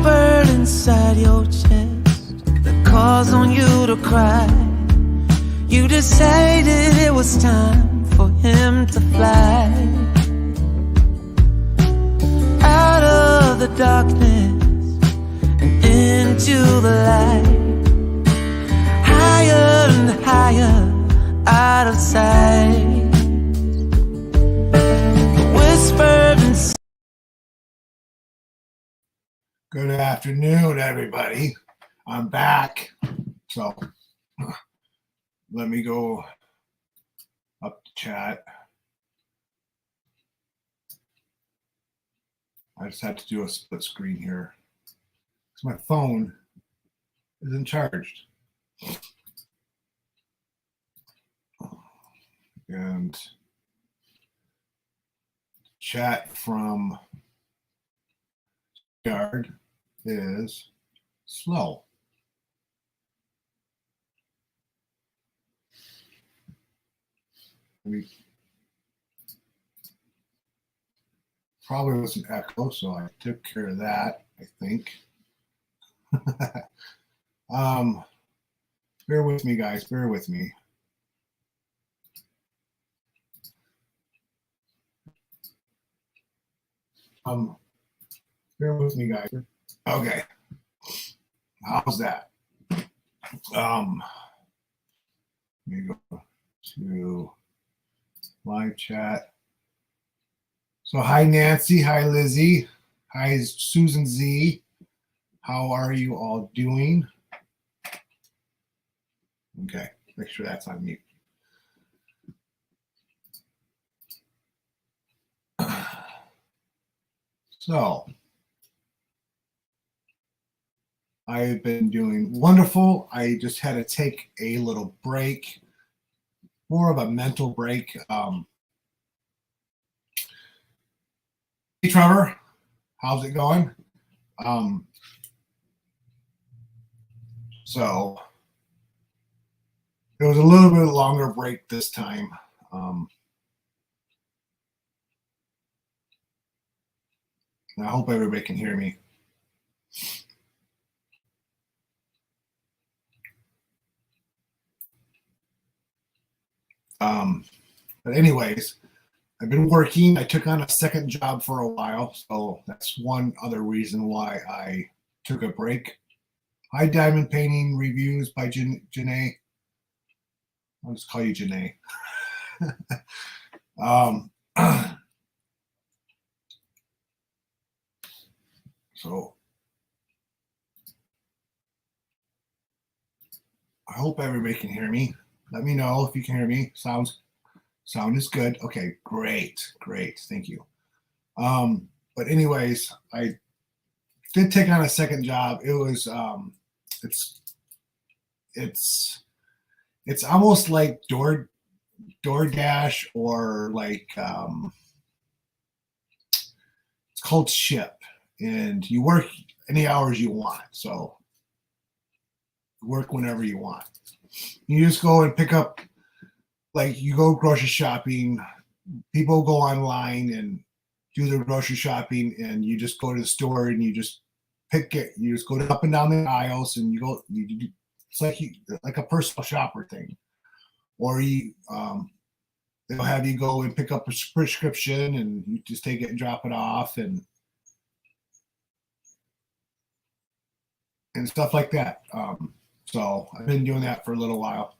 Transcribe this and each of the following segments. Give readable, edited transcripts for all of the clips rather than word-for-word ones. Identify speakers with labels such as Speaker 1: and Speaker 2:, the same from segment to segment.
Speaker 1: whispered inside your chest that calls on you to cry. You decided it was time for him to fly out of the darkness and into the light, higher and higher out of sight. Whispered inside.
Speaker 2: Good afternoon, everybody. I'm back. So let me go up to chat. I just had to do a split screen here because my phone isn't charged. And chat from Yard is slow. Probably was an echo, so I took care of that, I think. Bear with me, guys. Bear with me. Bear with me, guys. Okay. How's that? Let me go to live chat. So hi, Nancy. Hi, Lizzie. Hi, Susan Z. How are you all doing? Okay. Make sure that's on mute. So I've been doing wonderful. I just had to take a little break, more of a mental break. Hey, Trevor, how's it going? So it was a little bit longer break this time. I hope everybody can hear me. But anyways, I've been working. I took on a second job for a while, so that's one other reason why I took a break. Hi, Diamond Painting Reviews by Janae. I'll just call you Janae. So I hope everybody can hear me. Let me know if you can hear me. Sound is good. Okay, great. Thank you. But anyways, I did take on a second job. It was it's almost like DoorDash or like it's called Ship, and you work any hours you want. So work whenever you want. You just go and pick up, like you go grocery shopping, people go online and do their grocery shopping, and you just go to the store and you just pick it. You just go up and down the aisles and it's like a personal shopper thing. Or they'll have you go and pick up a prescription and you just take it and drop it off and stuff like that. So I've been doing that for a little while.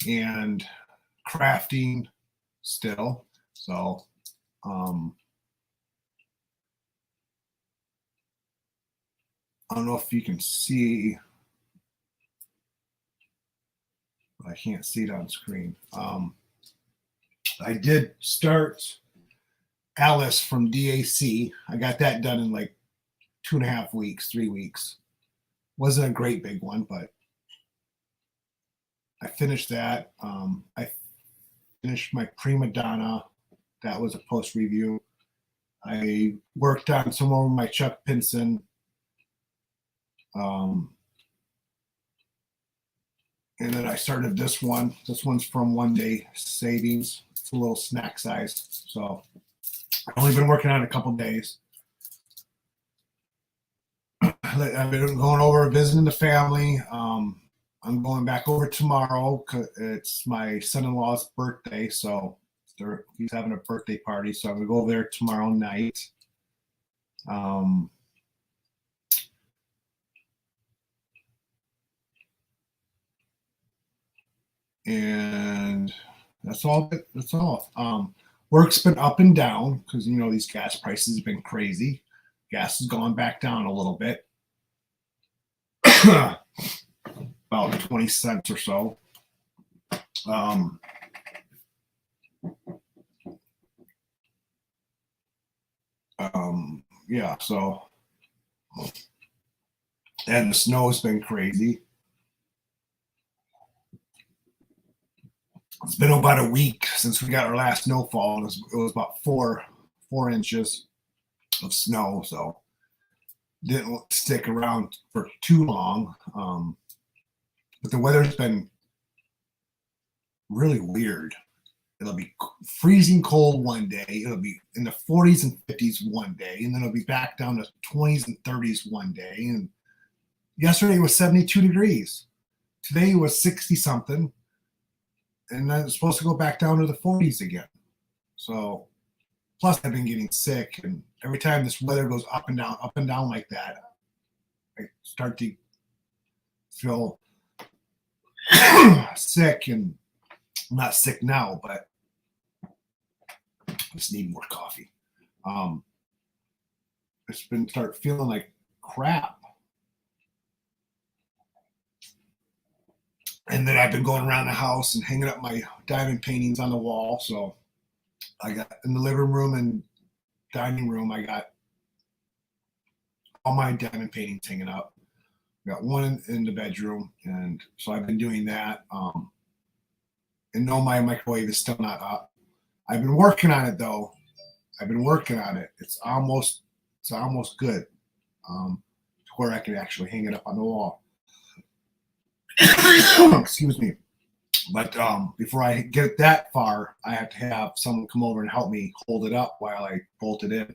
Speaker 2: And crafting still. So I don't know if you can see, but I can't see it on screen. I did start Alice from DAC. I got that done in like 2.5 weeks, 3 weeks. Wasn't a great big one, but I finished that. I finished my Prima Donna. That was a post review. I worked on some more of my Chuck Pinson. And then I started this one. This one's from One Day Savings. It's a little snack size. So I've only been working on it a couple days. I've been going over visiting the family. I'm going back over tomorrow because it's my son-in-law's birthday, so he's having a birthday party. So I'm gonna go over there tomorrow night. And that's all. That's all. Work's been up and down because these gas prices have been crazy. Gas has gone back down a little bit, about 20 cents or so. Yeah, so, and the snow has been crazy. It's been about a week since we got our last snowfall. It was about four inches of snow, so didn't stick around for too long. But the weather's been really weird. It'll be freezing cold one day. It'll be in the 40s and 50s one day, and then it'll be back down to 20s and 30s one day. And yesterday was 72 degrees. Today was 60 something. And then it's supposed to go back down to the 40s again. So, plus I've been getting sick, and every time this weather goes up and down like that, I start to feel sick. And I'm not sick now, but I just need more coffee. It's been start feeling like crap. And then I've been going around the house and hanging up my diamond paintings on the wall. So I got in the living room and dining room, I got all my diamond paintings hanging up. I got one in the bedroom. And so I've been doing that. And no, my microwave is still not up. I've been working on it though. It's almost good. To where I can actually hang it up on the wall. Excuse me. But before I get that far, I have to have someone come over and help me hold it up while I bolt it in.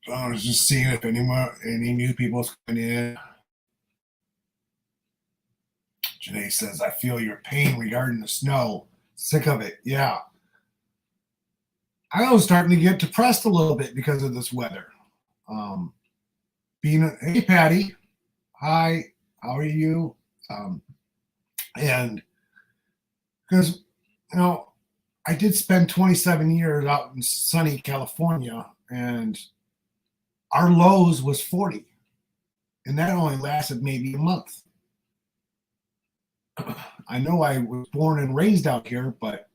Speaker 2: So I was just seeing if any new people's coming in. Janae says, I feel your pain regarding the snow. Sick of it. Yeah. I was starting to get depressed a little bit because of this weather. Hey, Patty. Hi. How are you? And because, I did spend 27 years out in sunny California, and our lows was 40. And that only lasted maybe a month. I know I was born and raised out here, but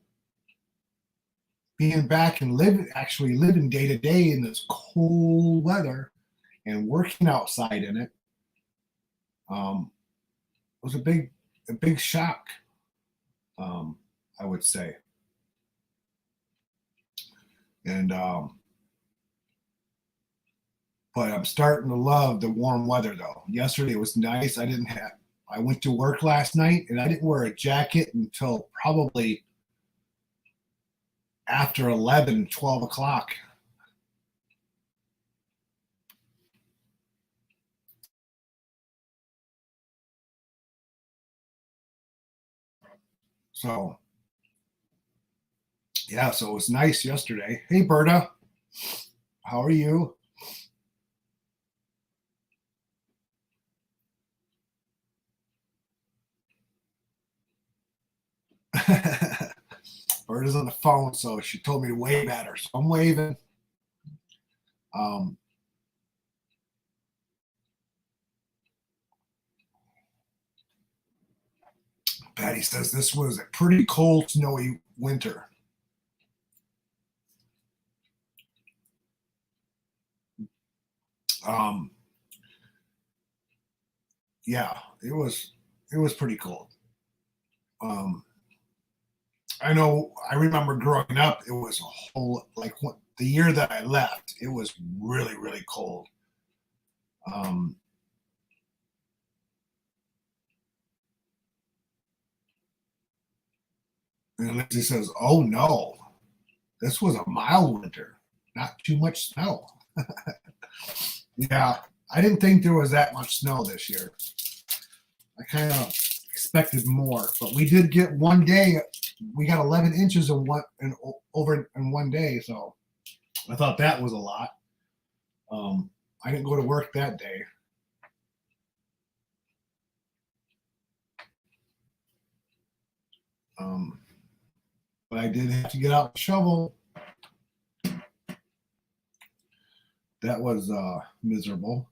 Speaker 2: being back and actually living day to day in this cold weather and working outside in it, was a big shock. I would say. And but I'm starting to love the warm weather though. Yesterday it was nice. I went to work last night and I didn't wear a jacket until probably after 11, 12 o'clock. So, yeah, so it was nice yesterday. Hey, Berta, how are you? Berta's on the phone, so she told me to wave at her, so I'm waving. Patty says this was a pretty cold, snowy winter. Yeah, it was pretty cold. I know. I remember growing up, it was a whole the year that I left, it was really, really cold. And Lindsay says, "Oh no, this was a mild winter, not too much snow." Yeah, I didn't think there was that much snow this year. I kind of expected more, but we did get one day. We got 11 inches over in one day, so I thought that was a lot. I didn't go to work that day. But I did have to get out and shovel. That was miserable.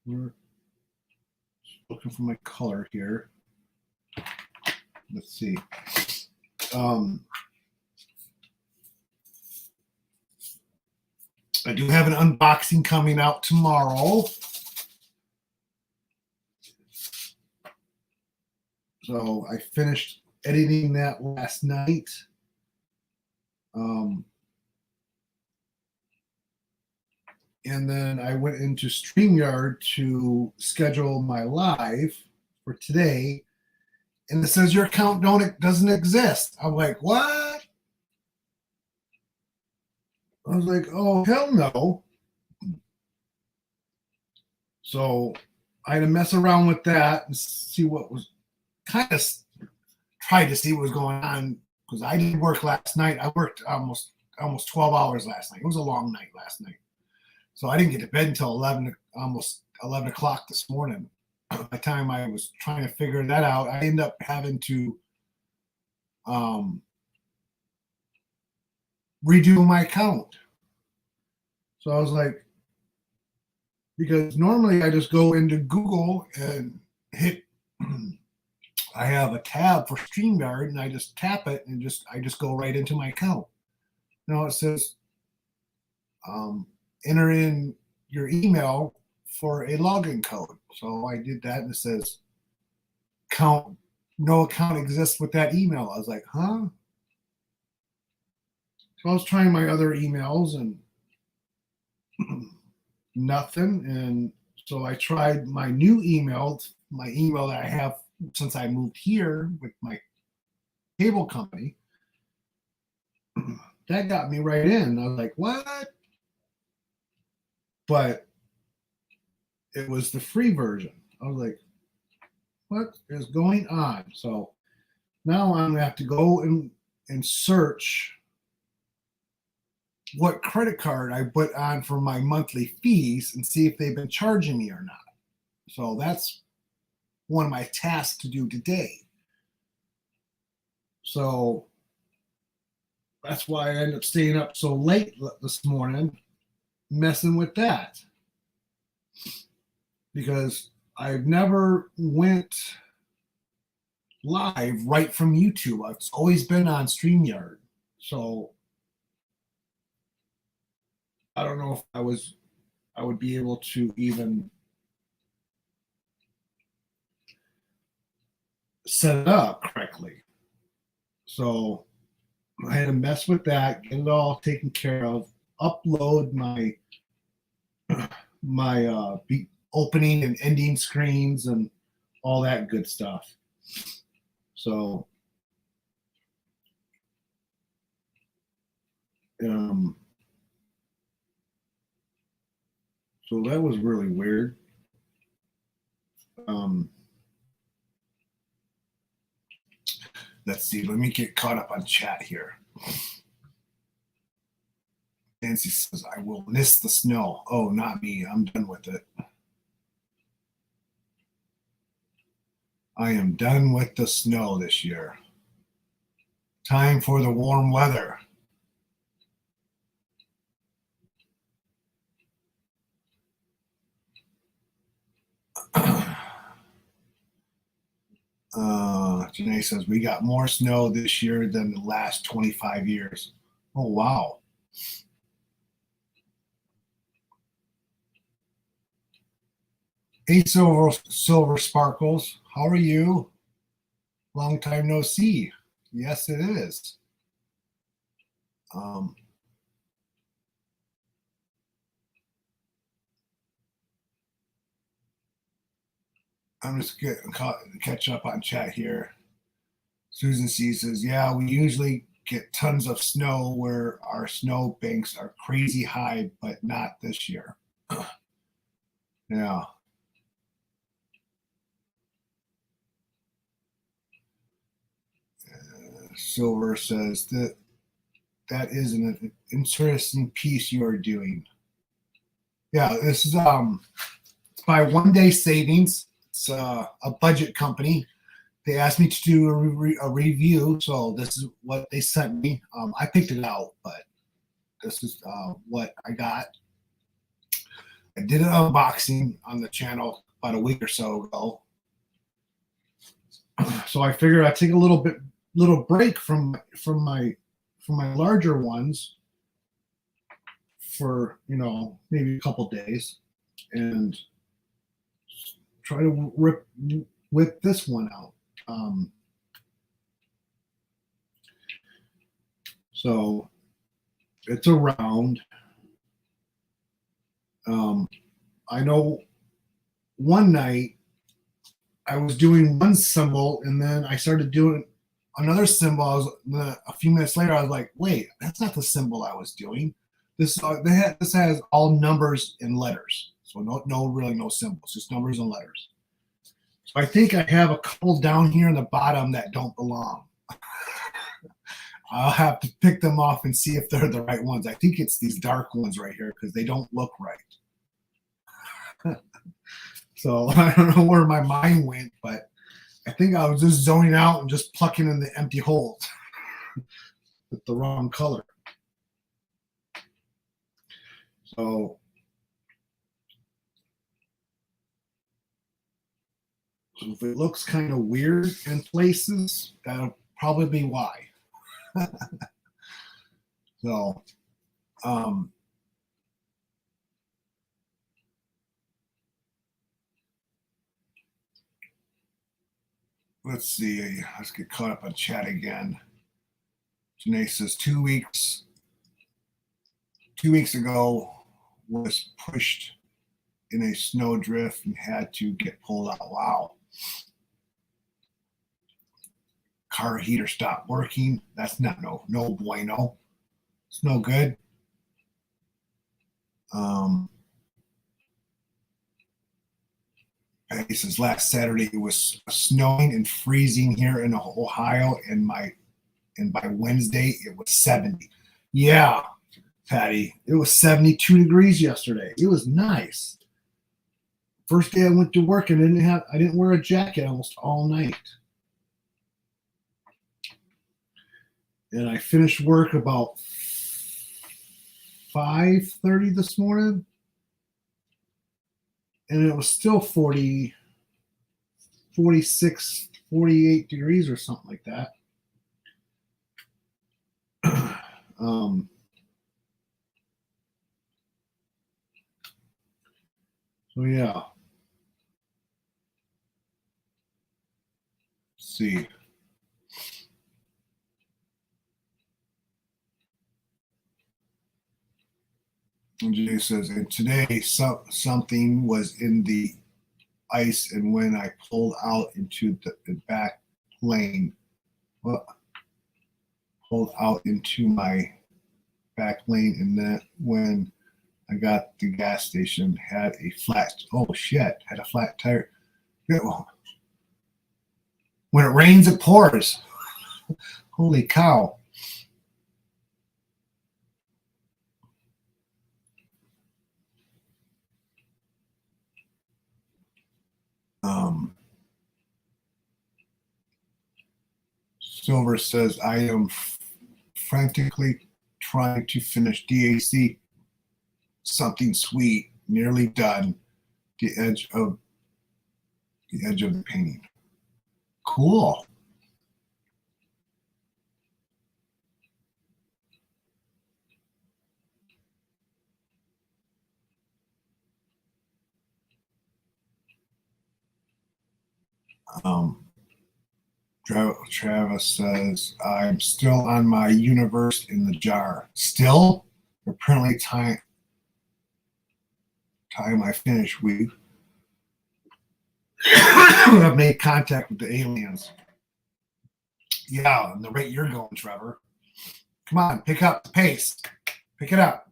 Speaker 2: We're looking for my color here. Let's see. I do have an unboxing coming out tomorrow. So I finished editing that last night. And then I went into StreamYard to schedule my live for today. And it says your account doesn't exist. I'm like, what? I was like, oh, hell no. So I had to mess around with that and see what was kind of tried to see what was going on because I did work last night. I worked almost 12 hours last night. It was a long night last night. So I didn't get to bed until almost 11 o'clock this morning. By the time I was trying to figure that out, I ended up having to redo my account. So I was like, because normally I just go into Google and hit, I have a tab for StreamYard and I just tap it and I just go right into my account. Now it says, enter in your email for a login code. So I did that and it says, no account exists with that email. I was like, huh? So I was trying my other emails and nothing. And so I tried my new email, my email that I have since I moved here with my cable company. That got me right in. I was like, what? But it was the free version. I was like, what is going on? So now I'm going to have to go and search what credit card I put on for my monthly fees and see if they've been charging me or not. So that's one of my tasks to do today. So that's why I ended up staying up so late this morning messing with that. Because I've never went live right from YouTube. It's always been on StreamYard. So I don't know if I would be able to even set it up correctly. So I had to mess with that, get it all taken care of, upload my opening and ending screens and all that good stuff. So so that was really weird. Let's see. Let me get caught up on chat here. Nancy says, I will miss the snow. Oh, not me. I'm done with it. I am done with the snow this year. Time for the warm weather. Janae says, we got more snow this year than the last 25 years. Oh, wow. Hey, Silver Sparkles. How are you? Long time no see. Yes, it is. I'm just getting catch up on chat here. Susan C says, yeah, we usually get tons of snow where our snow banks are crazy high, but not this year. Yeah. Silver says that is an interesting piece you are doing. Yeah, this is it's by One Day Savings. It's a budget company. They asked me to do a review, so this is what they sent me. I picked it out, but this is what I got. I did an unboxing on the channel about a week or so ago, so I figured I'd take a little break from my larger ones for maybe a couple days and try to whip this one out. So it's around. I know one night I was doing one symbol and then I started doing another symbol. A few minutes later, I was like, wait, that's not the symbol I was doing. This has all numbers and letters. So really no symbols, just numbers and letters. So I think I have a couple down here in the bottom that don't belong. I'll have to pick them off and see if they're the right ones. I think it's these dark ones right here because they don't look right. So I don't know where my mind went, but I think I was just zoning out and just plucking in the empty holes with the wrong color. So if it looks kind of weird in places, that'll probably be why. So, let's see. Let's get caught up on chat again. Janae says 2 weeks. 2 weeks ago was pushed in a snowdrift and had to get pulled out. Wow. Car heater stopped working. That's not no bueno. It's no good. He says last Saturday it was snowing and freezing here in Ohio, and by Wednesday it was 70. Yeah, Patty, it was 72 degrees yesterday. It was nice. First day I went to work and I didn't wear a jacket almost all night. And I finished work about 5:30 this morning. And it was still 40, 46, 48 degrees or something like that. So yeah. Let's see. And Jay says, and today something was in the ice, and when I pulled out into the back lane, pulled out into my back lane, and then when I got the gas station, had a flat tire. When it rains, it pours. Holy cow. Silver says, I am frantically trying to finish DAC. Something sweet, nearly done. The edge of the painting. Cool. Travis says, I'm still on my universe in the jar. Still? Apparently time I finish with. have made contact with the aliens. Yeah, and the rate you're going, Trevor. Come on, pick up the pace. Pick it up.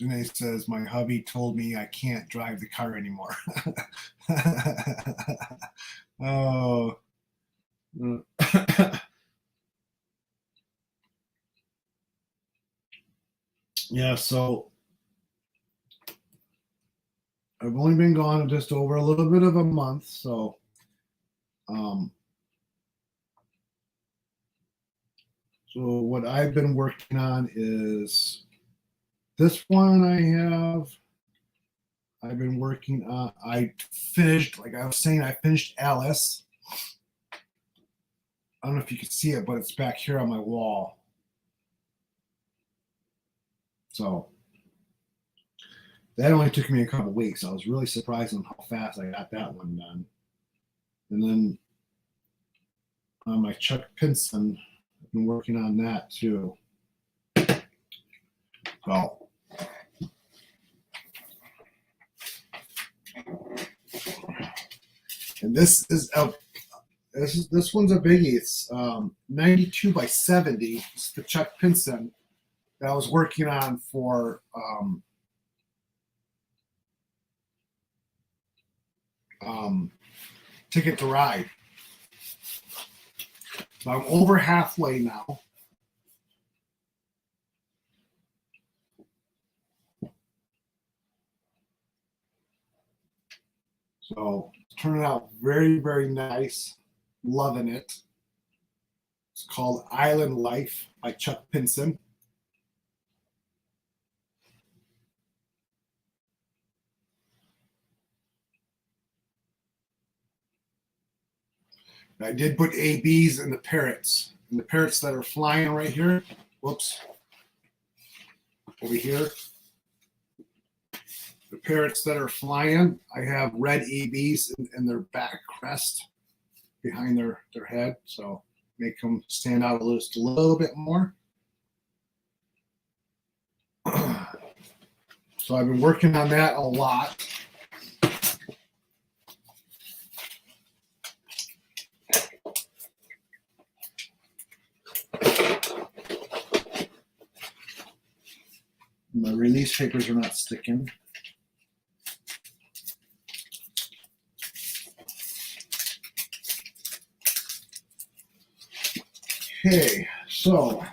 Speaker 2: Janae says, my hubby told me I can't drive the car anymore. Oh. Yeah, so I've only been gone just over a little bit of a month, so so what I've been working on is this one I've been working on. I finished, like I was saying, I finished Alice. I don't know if you can see it, but it's back here on my wall. So that only took me a couple weeks. I was really surprised on how fast I got that one done. And then on my Chuck Pinson, I've been working on that too. So and this one's a biggie. It's 92 by 70. It's the Chuck Pinson that I was working on for Ticket to Ride. So I'm over halfway now. So it's turning out very, very nice. Loving it. It's called Island Life by Chuck Pinson. I did put ABs in the parrots. And the parrots that are flying right here. Whoops. Over here. The parrots that are flying, I have red ABs in their back crest behind their head. So make them stand out just a little bit more. So I've been working on that a lot. My release papers are not sticking. Okay, so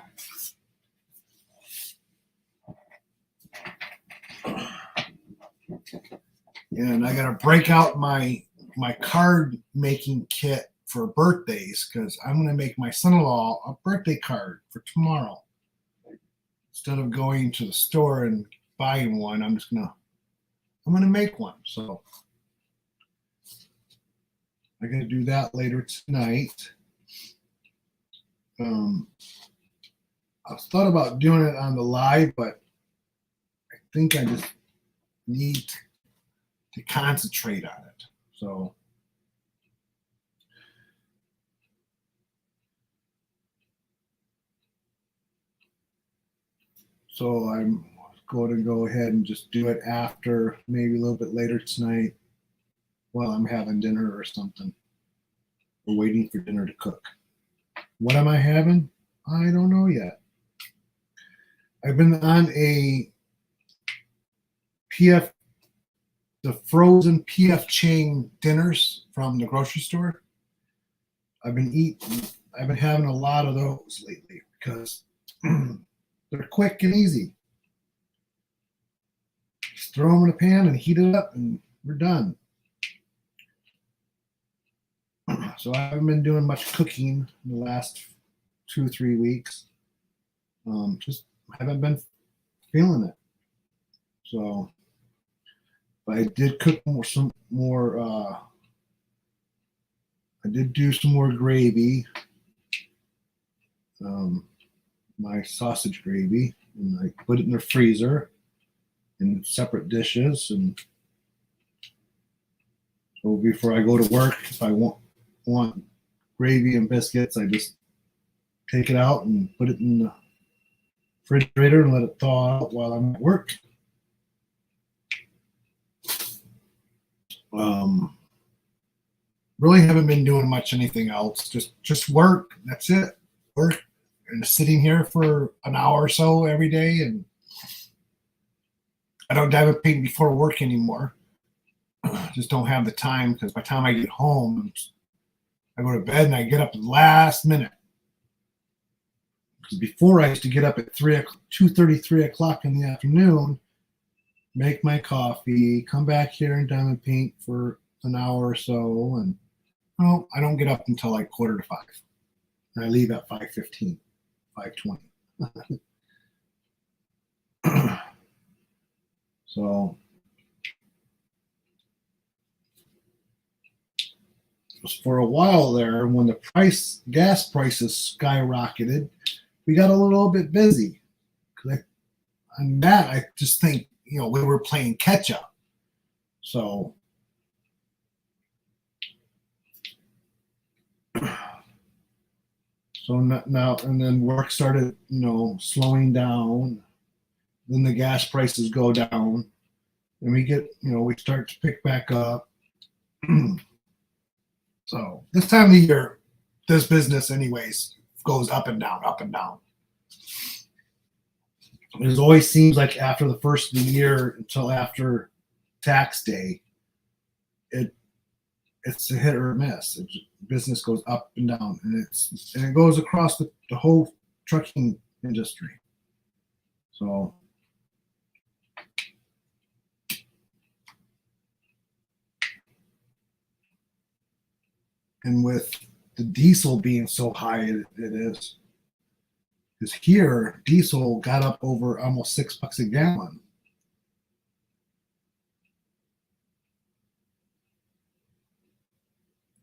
Speaker 2: and I gotta break out my card making kit for birthdays because I'm gonna make my son-in-law a birthday card for tomorrow. Instead of going to the store and buying one, I'm gonna make one. So I'm gonna do that later tonight. I thought about doing it on the live, but I think I just need to concentrate on it. So I'm going to go ahead and just do it after, maybe a little bit later tonight while I'm having dinner or something. We're waiting for dinner to cook. What am I having? I don't know yet. I've been on a PF, the frozen PF chain dinners from the grocery store. I've been having a lot of those lately because they're quick and easy. Just throw them in a pan and heat it up and we're done. So I haven't been doing much cooking in the last 2-3 weeks. Just haven't been feeling it. So, but I did cook some more. I did do some more gravy. My sausage gravy, and I put it in the freezer in separate dishes. And so before I go to work, if I want gravy and biscuits, I just take it out and put it in the refrigerator and let it thaw out while I'm at work. Really haven't been doing much anything else. Just work. That's it. Work and sitting here for an hour or so every day, and I don't diamond paint before work anymore. Just don't have the time because by the time I get home, I go to bed and I get up at the last minute. Because before I used to get up at 2:30, 3 o'clock in the afternoon, make my coffee, come back here and diamond paint for an hour or so, and well, I don't get up until like 4:45, and I leave at 5:15, 5:20. So for a while there, when the gas prices skyrocketed, we got a little bit busy. And that, I just think, we were playing catch up. So now, and then work started, slowing down. Then the gas prices go down, and we get, we start to pick back up. So this time of the year, this business anyways goes up and down, up and down. It always seems like after the first of the year until after tax day, it's a hit or a miss. Business goes up and down, and it goes across the whole trucking industry. So and with the diesel being so high, it is. Because here, diesel got up over almost $6 a gallon.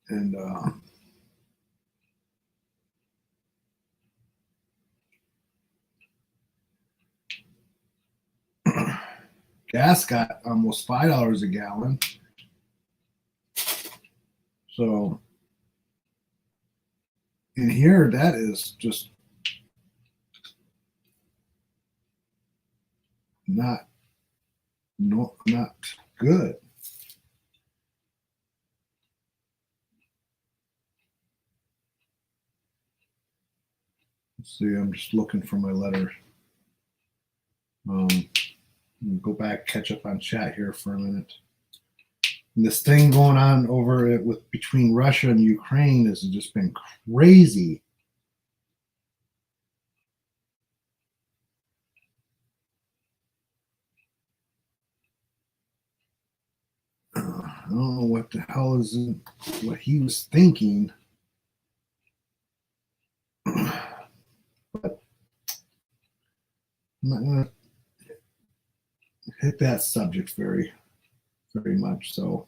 Speaker 2: And gas got almost $5 a gallon. So in here, that is just not good. Let's see, I'm just looking for my letter. Go back, catch up on chat here for a minute. And this thing going on over it between Russia and Ukraine has just been crazy. I don't know what the hell what he was thinking. But I'm not going to hit that subject very, very much. So,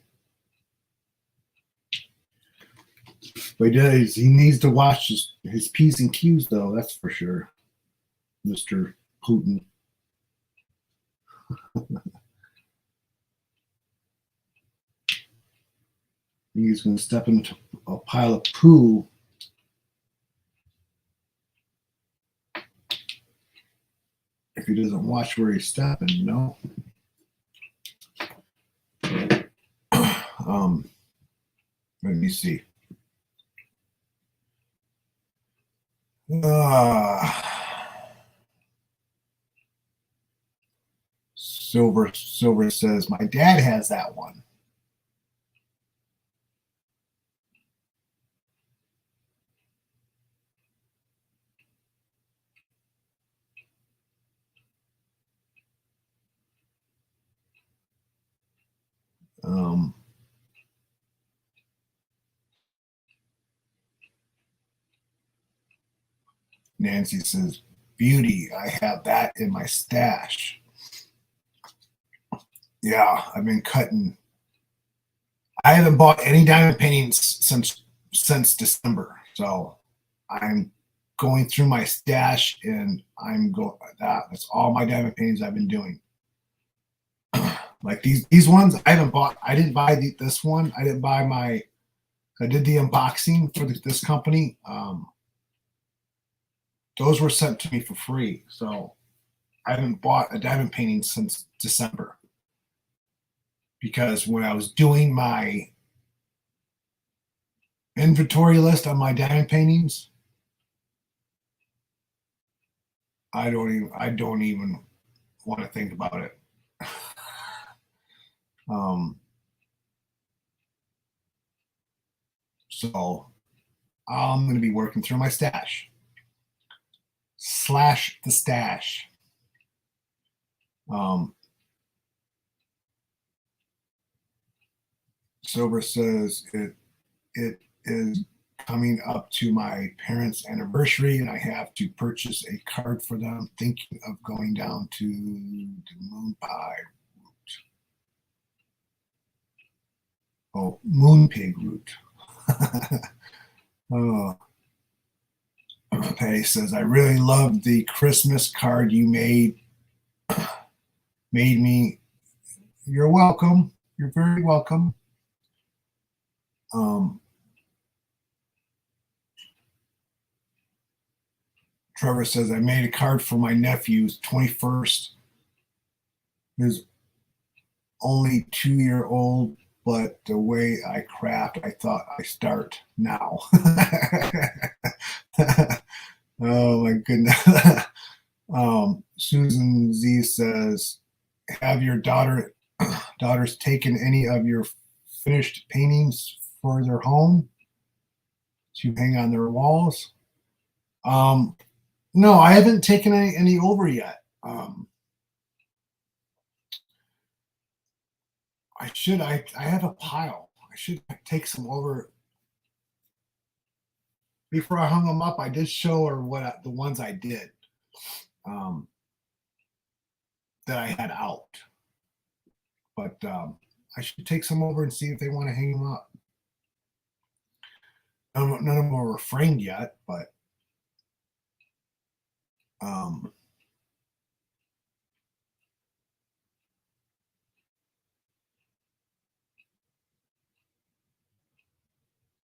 Speaker 2: but he needs to watch his P's and Q's, though. That's for sure, Mr. Putin. He's going to step into a pile of poo if he doesn't watch where he's stepping, Let me see. Silver says, my dad has that one. Nancy says, beauty, I have that in my stash. Yeah, I've been cutting. I haven't bought any diamond paintings since December. So I'm going through my stash, and that's all my diamond paintings I've been doing. Like these ones I haven't bought. I didn't buy this one. I didn't buy I did the unboxing for this company. Those were sent to me for free. So I haven't bought a diamond painting since December. Because when I was doing my inventory list on my diamond paintings, I don't even want to think about it. So I'm going to be working through my stash. Slash the stash. Silver says it is coming up to my parents' anniversary, and I have to purchase a card for them. Thinking of going down to the Moon Pie route. Oh, Moon Pig route. Oh. Patty says, I really loved the Christmas card you made me. You're welcome. You're very welcome. Trevor says, I made a card for my nephew's 21st. He's only 2-year-old, but the way I craft, I thought I start now. Oh my goodness. Susan Z says, have your daughters taken any of your finished paintings for their home to hang on their walls? No, I haven't taken any over yet. I should. I have a pile. I should take some over. Before I hung them up, I did show her the ones I did that I had out. But I should take some over and see if they want to hang them up. None of them were framed yet, but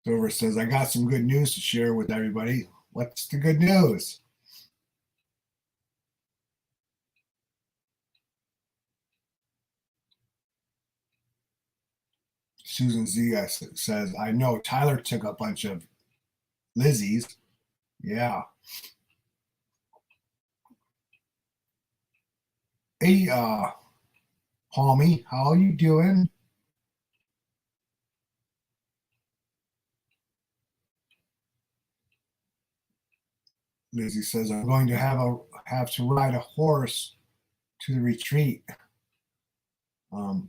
Speaker 2: Silver says, I got some good news to share with everybody. What's the good news? Susan Z says, I know Tyler took a bunch of Lizzie's. Yeah. Hey, Palmy, how are you doing? Lizzie says, I'm going to have to ride a horse to the retreat. Do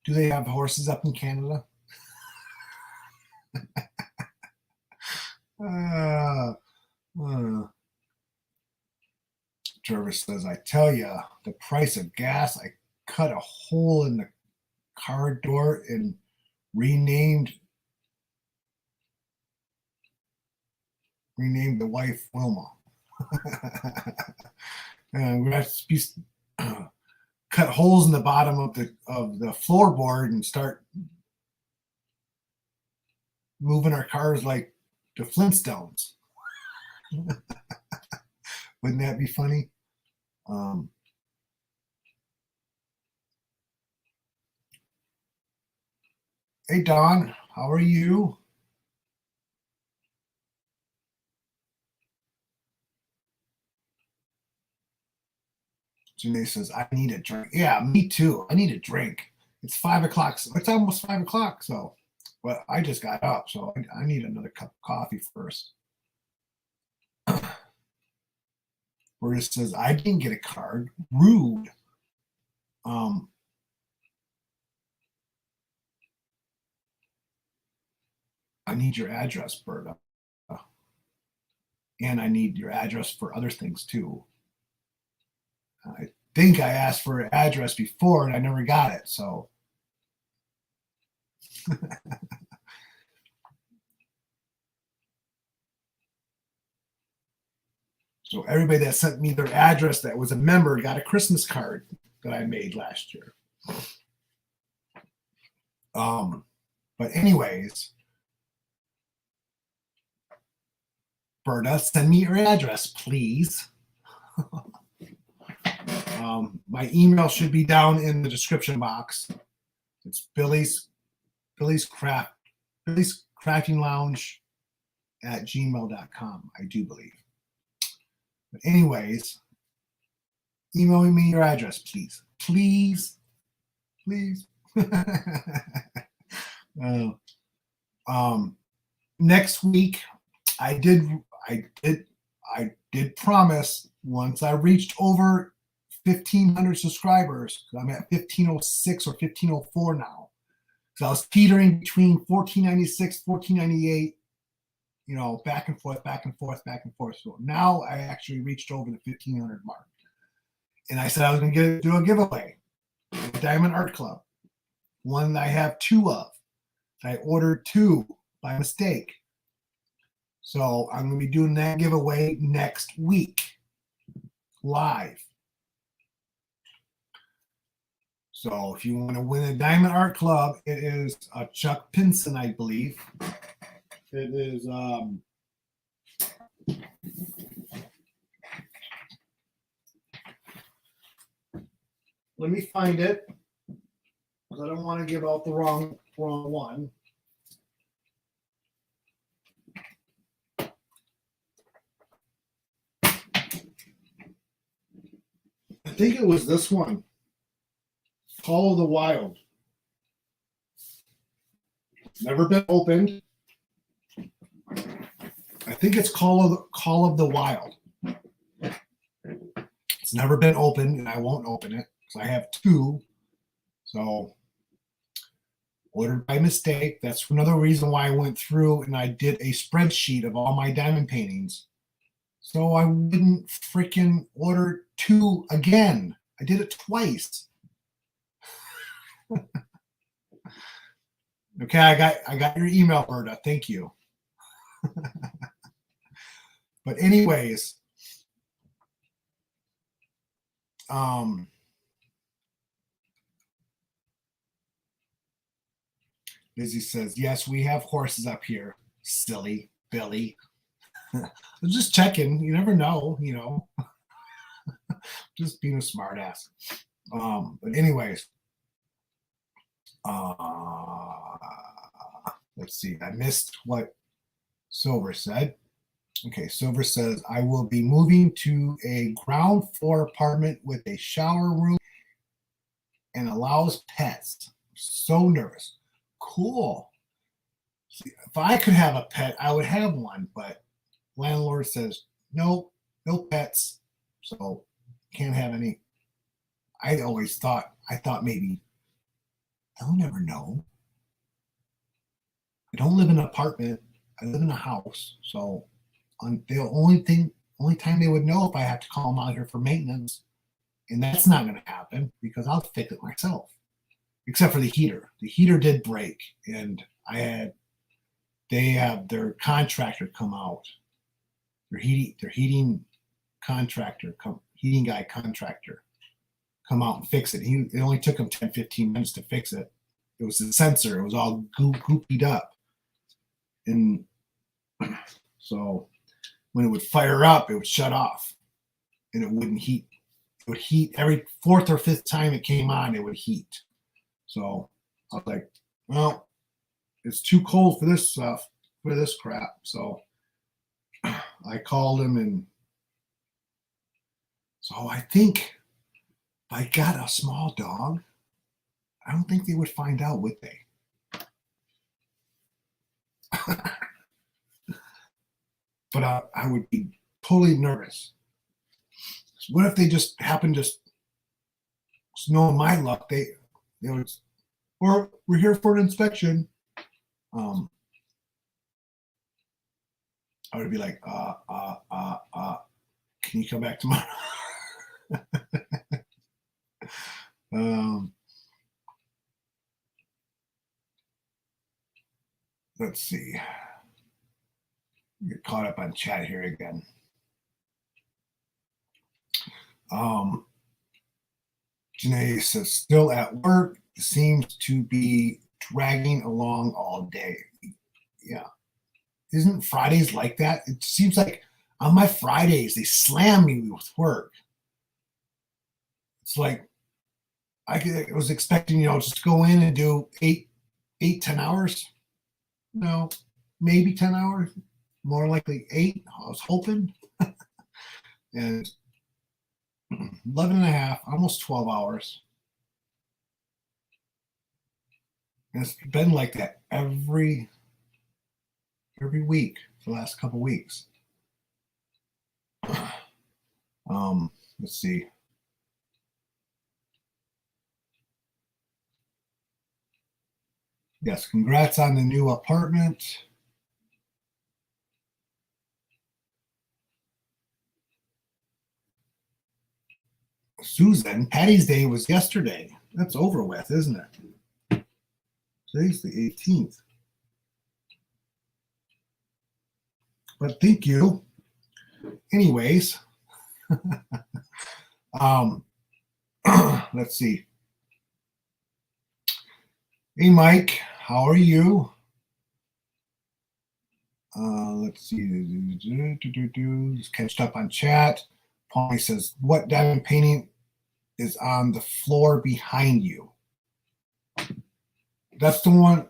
Speaker 2: they have horses up in Canada? Jervis says, I tell you, the price of gas, I cut a hole in the car door and renamed the wife Wilma. And we have to cut holes in the bottom of the floorboard and start moving our cars like the Flintstones. Wouldn't that be funny? Hey Don, how are you? Janae says, I need a drink. Yeah, me too. I need a drink. It's 5 o'clock. It's almost 5 o'clock. So, well, I just got up, so I need another cup of coffee first. Where it says, I didn't get a card. Rude. I need your address, Berta. And I need your address for other things too. I think I asked for an address before and I never got it, so. So everybody that sent me their address that was a member got a Christmas card that I made last year. But anyways, Berta, send me your address, please. My email should be down in the description box. It's Billy's Crafting Lounge at gmail.com, I do believe. But anyways, email me your address, please. Please. Next week, I did promise, once I reached over 1,500 subscribers, I'm at 1,506 or 1,504 now. So I was teetering between 1,496, 1,498, back and forth. So now I actually reached over the 1,500 mark. And I said I was going to do a giveaway, a Diamond Art Club, one that I have 2 of. I ordered 2 by mistake. So I'm going to be doing that giveaway next week, live. So if you want to win a Diamond Art Club, it is a Chuck Pinson, I believe. It is let me find it, because I don't want to give out the wrong one. I think it was this one, Call of the Wild. Never been opened. I think it's Call of the Wild. It's never been opened, and I won't open it because I have 2. So ordered by mistake. That's another reason why I went through and I did a spreadsheet of all my diamond paintings, so I wouldn't freaking order 2 again. I did it twice. Okay, I got your email, Berta. Thank you. But anyways, Lizzie says, yes, we have horses up here. Silly Billy. I'm just checking. You never know, just being a smart ass. But anyways, let's see. I missed what Silver said. Okay, Silver says, I will be moving to a ground floor apartment with a shower room and allows pets. I'm so nervous. Cool. See, if I could have a pet, I would have one, but landlord says, no pets. So can't have any. I thought maybe, I'll never know. I don't live in an apartment. I live in a house. So the only time they would know if I have to call them out here for maintenance, and that's not going to happen because I'll fix it myself. Except for the heater. The heater did break, and they have their contractor come out. Their heating contractor come out and fix it. It only took him 10-15 minutes to fix it. It was the sensor. It was all goopied up, and so when it would fire up, it would shut off, and it wouldn't heat. It would heat every 4th or 5th time it came on. It would heat. So I was like, well, it's too cold for this stuff, for this crap. So I called him, and so I think if I got a small dog, I don't think they would find out, would they? But I would be totally nervous. What if they just happen to know my luck? They would, or we're here for an inspection. I would be like, can you come back tomorrow? Let's see. Get caught up on chat here again. Janae says, still at work, seems to be dragging along all day. Yeah. Isn't Fridays like that? It seems like on my Fridays, they slam me with work. It's like I was expecting, just to go in and do 10 hours. No, maybe 10 hours, more likely 8. I was hoping. And 11 and a half, almost 12 hours. And it's been like that every week for the last couple weeks. Let's see. Yes, congrats on the new apartment. Susan, Patty's Day was yesterday. That's over with, isn't it? Today's the 18th. But thank you. Anyways, let's see. Hey, Mike, how are you? Let's see. Just catched up on chat. Paulie says, what diamond painting is on the floor behind you? That's the one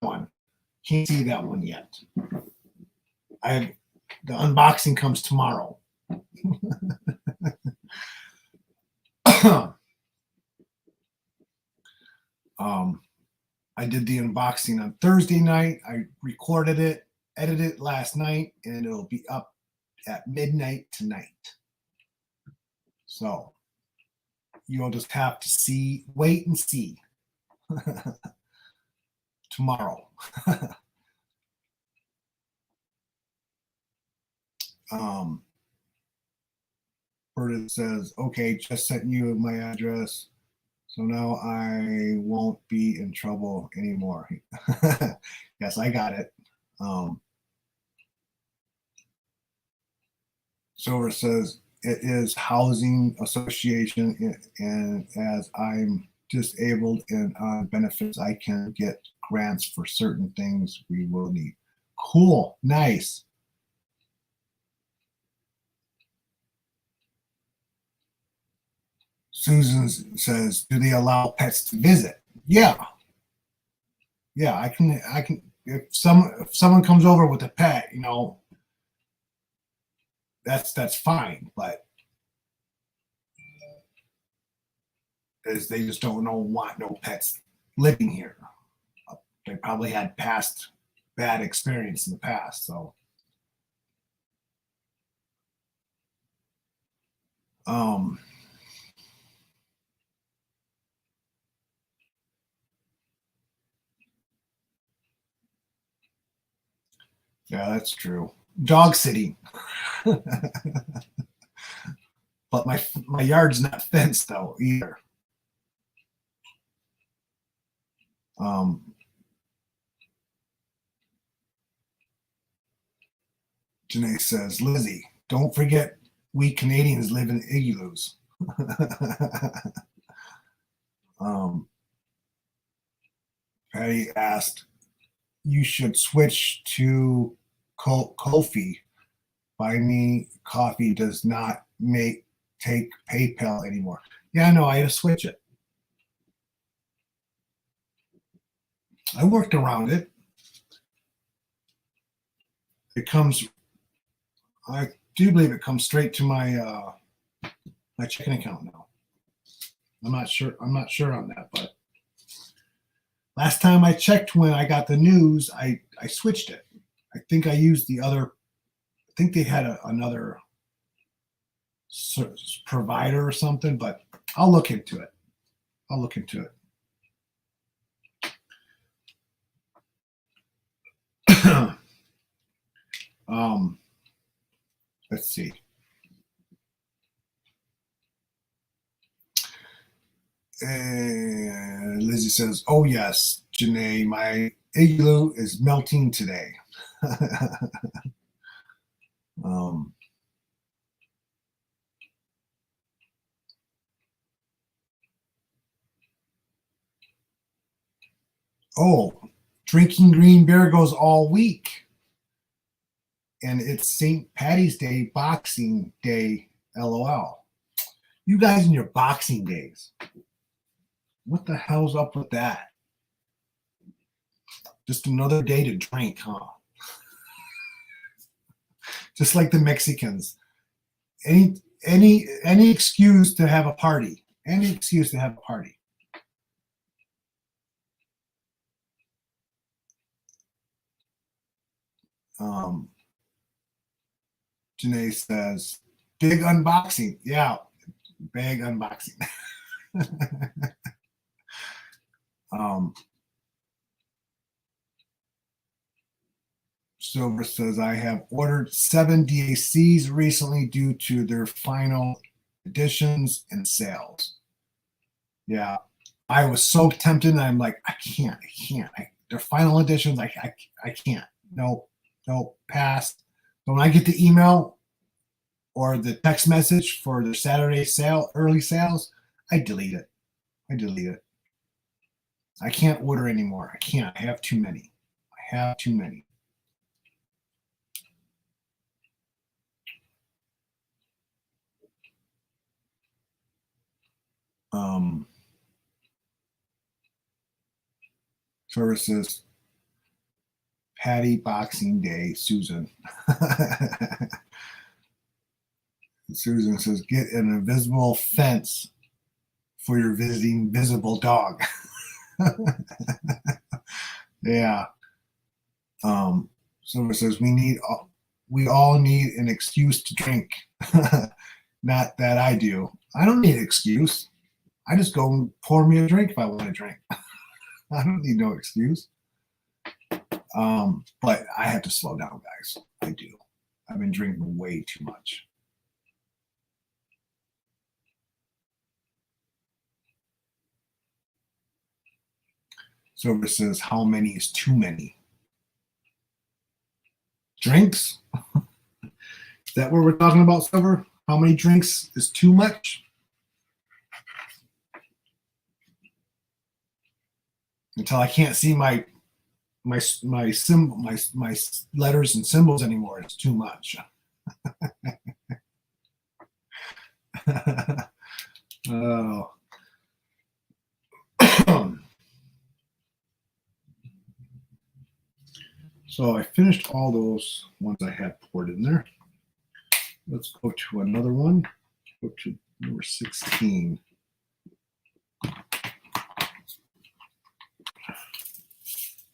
Speaker 2: one. Can't see that one yet. The unboxing comes tomorrow. I did the unboxing on Thursday night. I recorded it, edited it last night, and it'll be up at midnight tonight. So you'll just have to wait and see tomorrow. Berta says, okay, just sent you my address. So now I won't be in trouble anymore. Yes, I got it. Silver says, it is housing association, and as I'm disabled and on benefits, I can get grants for certain things we will need. Cool, nice. Susan says, do they allow pets to visit? Yeah, I can. If someone comes over with a pet, that's fine. But as they just don't want no pets living here. They probably had past bad experience in the past, so. Yeah, that's true. Dog sitting. But my yard's not fenced though either. Janae says, Lizzie, don't forget we Canadians live in igloos. Patty asked, you should switch to Ko-fi. Buy Me Coffee does not take PayPal anymore. Yeah, no, I had to switch it. I worked around it. I do believe it comes straight to my my checking account now. I'm not sure on that, but last time I checked when I got the news, I switched it. I think I used the other. I think they had another provider or something, but I'll look into it. Let's see. And Lizzie says, oh yes, Janae, my igloo is melting today. Oh, drinking green beer goes all week. and it's St. Patty's Day, Boxing Day, LOL. You guys in your Boxing Days. What the hell's up with that? Just another day to drink, huh? Just like the Mexicans. Any excuse to have a party. Any excuse to have a party. Janae says, big unboxing. Yeah, big unboxing. Silver says, I have ordered 7 DACs recently due to their final editions and sales. Yeah, I was so tempted. I'm like, I can't. Their final editions, I can't. No, pass. But when I get the email or the text message for their Saturday sale, early sales, I delete it. I can't order anymore. I can't. I have too many. Services, Patty Boxing Day, Susan. Susan says, get an invisible fence for your visible dog. Yeah. Silver says, we all need an excuse to drink. Not that I do. I don't need an excuse. I just go and pour me a drink if I want to drink. I don't need no excuse. But I have to slow down, guys. I do. I've been drinking way too much. Silver says, how many is too many? Drinks? Is that what we're talking about, Silver? How many drinks is too much? Until I can't see my letters and symbols anymore, it's too much. Oh. So I finished all those ones I had poured in there. Let's go to another one. Go to number 16.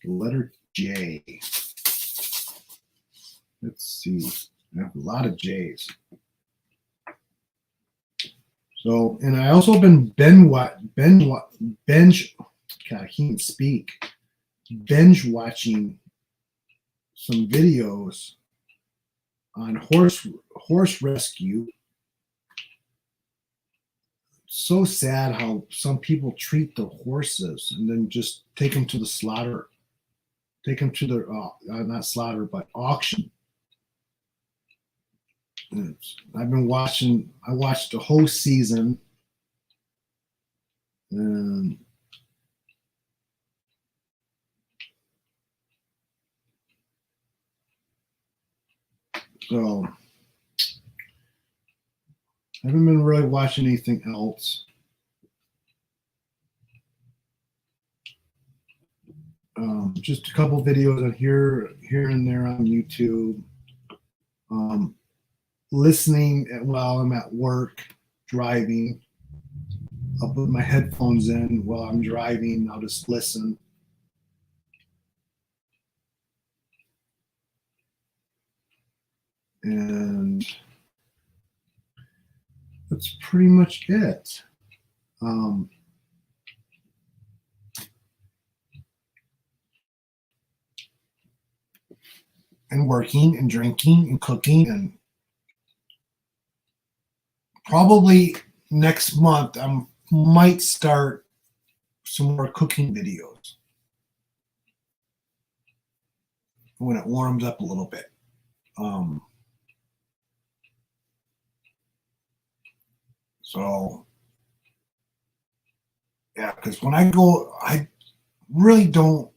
Speaker 2: Letter J. Let's see. I have a lot of J's. So, and I also been binge. God, I can't speak. Binge watching some videos on horse rescue. So sad how some people treat the horses and then just take them to the slaughter. Take them to their not slaughter, but auction. I've been watching. I watched the whole season, and so I haven't been really watching anything else. Just a couple videos on here and there on YouTube. Listening while I'm at work, driving. I'll put my headphones in while I'm driving. I'll just listen. And that's pretty much it. And working and drinking and cooking, and probably next month I might start some more cooking videos when it warms up a little bit. So yeah, because when I go, I really don't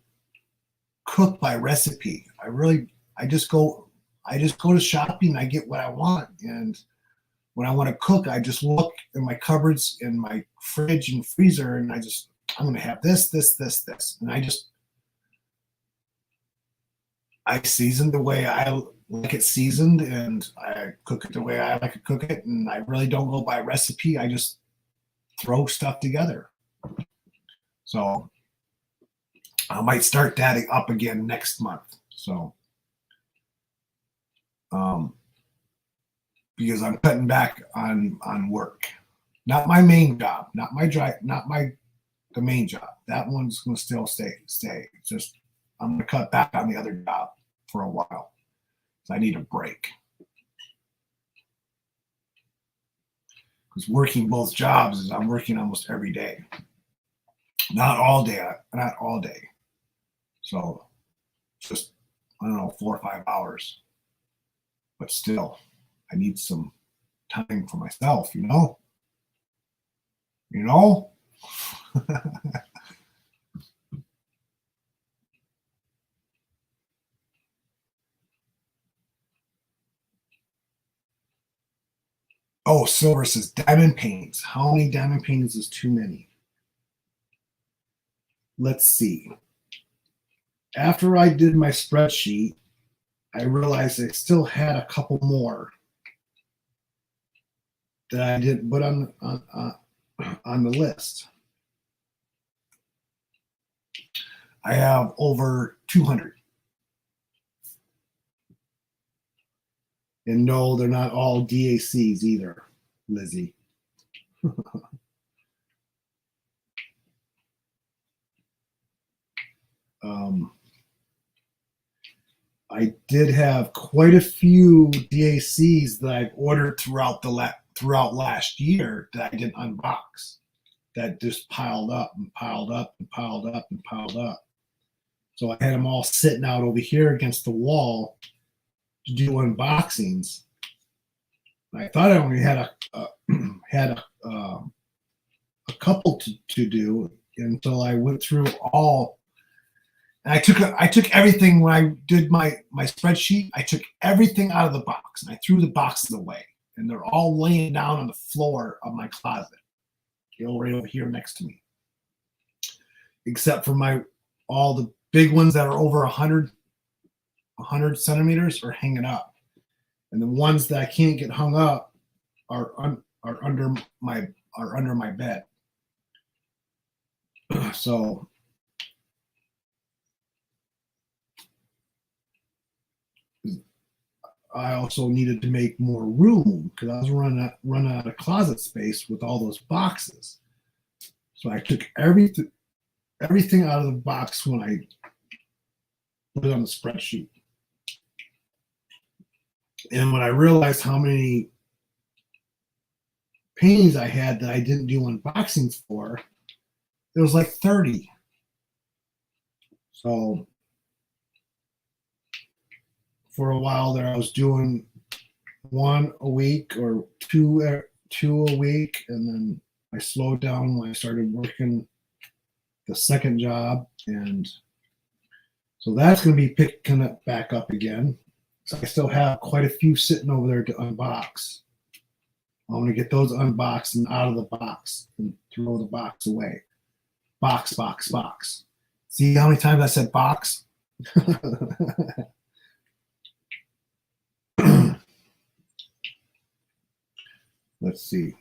Speaker 2: cook by recipe. I just go I just go to shopping. I get what I want, and when I want to cook, I just look in my cupboards, in my fridge and freezer, and I'm going to have this, this, this, this, and I season the way I like it seasoned, and I cook it the way I like to cook it, and I really don't go by recipe. I just throw stuff together. So I might start that up again next month. So, because I'm cutting back on work, not my main job, not the main job. That one's going to still stay. It's just I'm going to cut back on the other job for a while. So I need a break. Because working both jobs is I'm working almost every day. Not all day. So just, I don't know, 4 or 5 hours. But still, I need some time for myself, you know? You know? Oh, Silver says diamond paintings. How many diamond paintings is too many? Let's see. After I did my spreadsheet, I realized I still had a couple more that I didn't put on the list. I have over 200. And no, they're not all DACs either, Lizzie. I did have quite a few DACs that I've ordered throughout last year that I didn't unbox. That just piled up and piled up and piled up and piled up. So I had them all sitting out over here against the wall to do unboxings. I thought I only had a couple to do until I went through all. And I took everything when I did my spreadsheet. I took everything out of the box and I threw the boxes away, and they're all laying down on the floor of my closet, right over here next to me. Except for all the big ones that are over 100 centimeters are hanging up, and the ones that I can't get hung up are under my bed. So I also needed to make more room because I was running out of closet space with all those boxes. So I took everything out of the box when I put it on the spreadsheet. And when I realized how many paintings I had that I didn't do unboxings for, it was like 30. So for a while there, I was doing one a week or two a week, and then I slowed down when I started working the second job, and so that's going to be picking it back up again. So I still have quite a few sitting over there to unbox. I want to get those unboxed and out of the box and throw the box away. Box. See how many times I said box? Let's see.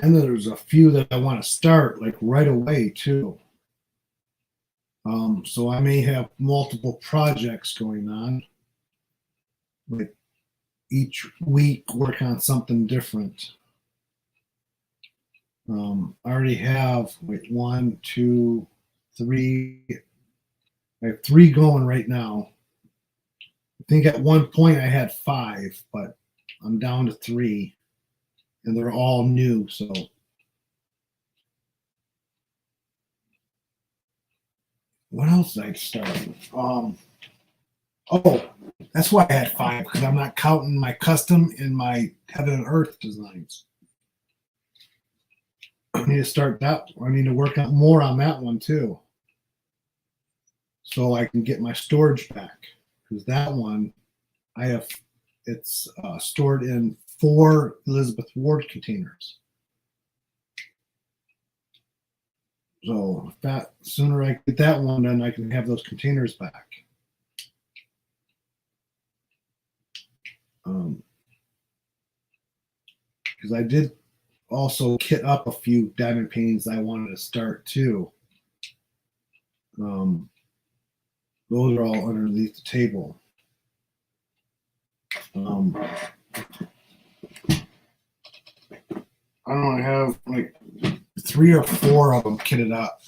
Speaker 2: And then there's a few that I want to start like right away too. So I may have multiple projects going on, like each week work on something different. I already have like 1, 2, 3. I have 3 going right now. I think at one point I had 5, but I'm down to 3, and they're all new. So what else did I start? Oh, that's why I had 5, because I'm not counting my custom and my heaven and earth designs. I need to start that. I need to work out more on that one too. so I can get my storage back, because that one I have, it's stored in 4 Elizabeth Ward containers. So that sooner I get that one done, I can have those containers back. Because I did also kit up a few diamond paintings I wanted to start too. Those are all underneath the table. I don't know, I have like 3 or 4 of them kitted up.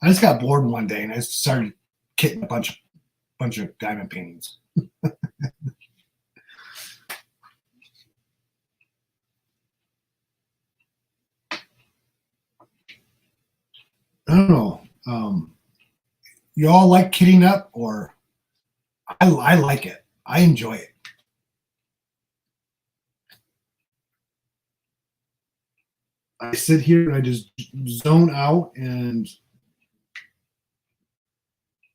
Speaker 2: I just got bored one day and I just started kitting a bunch of diamond paintings. I don't know. You all like kitting up, or I like it. I enjoy it. I sit here and I just zone out, and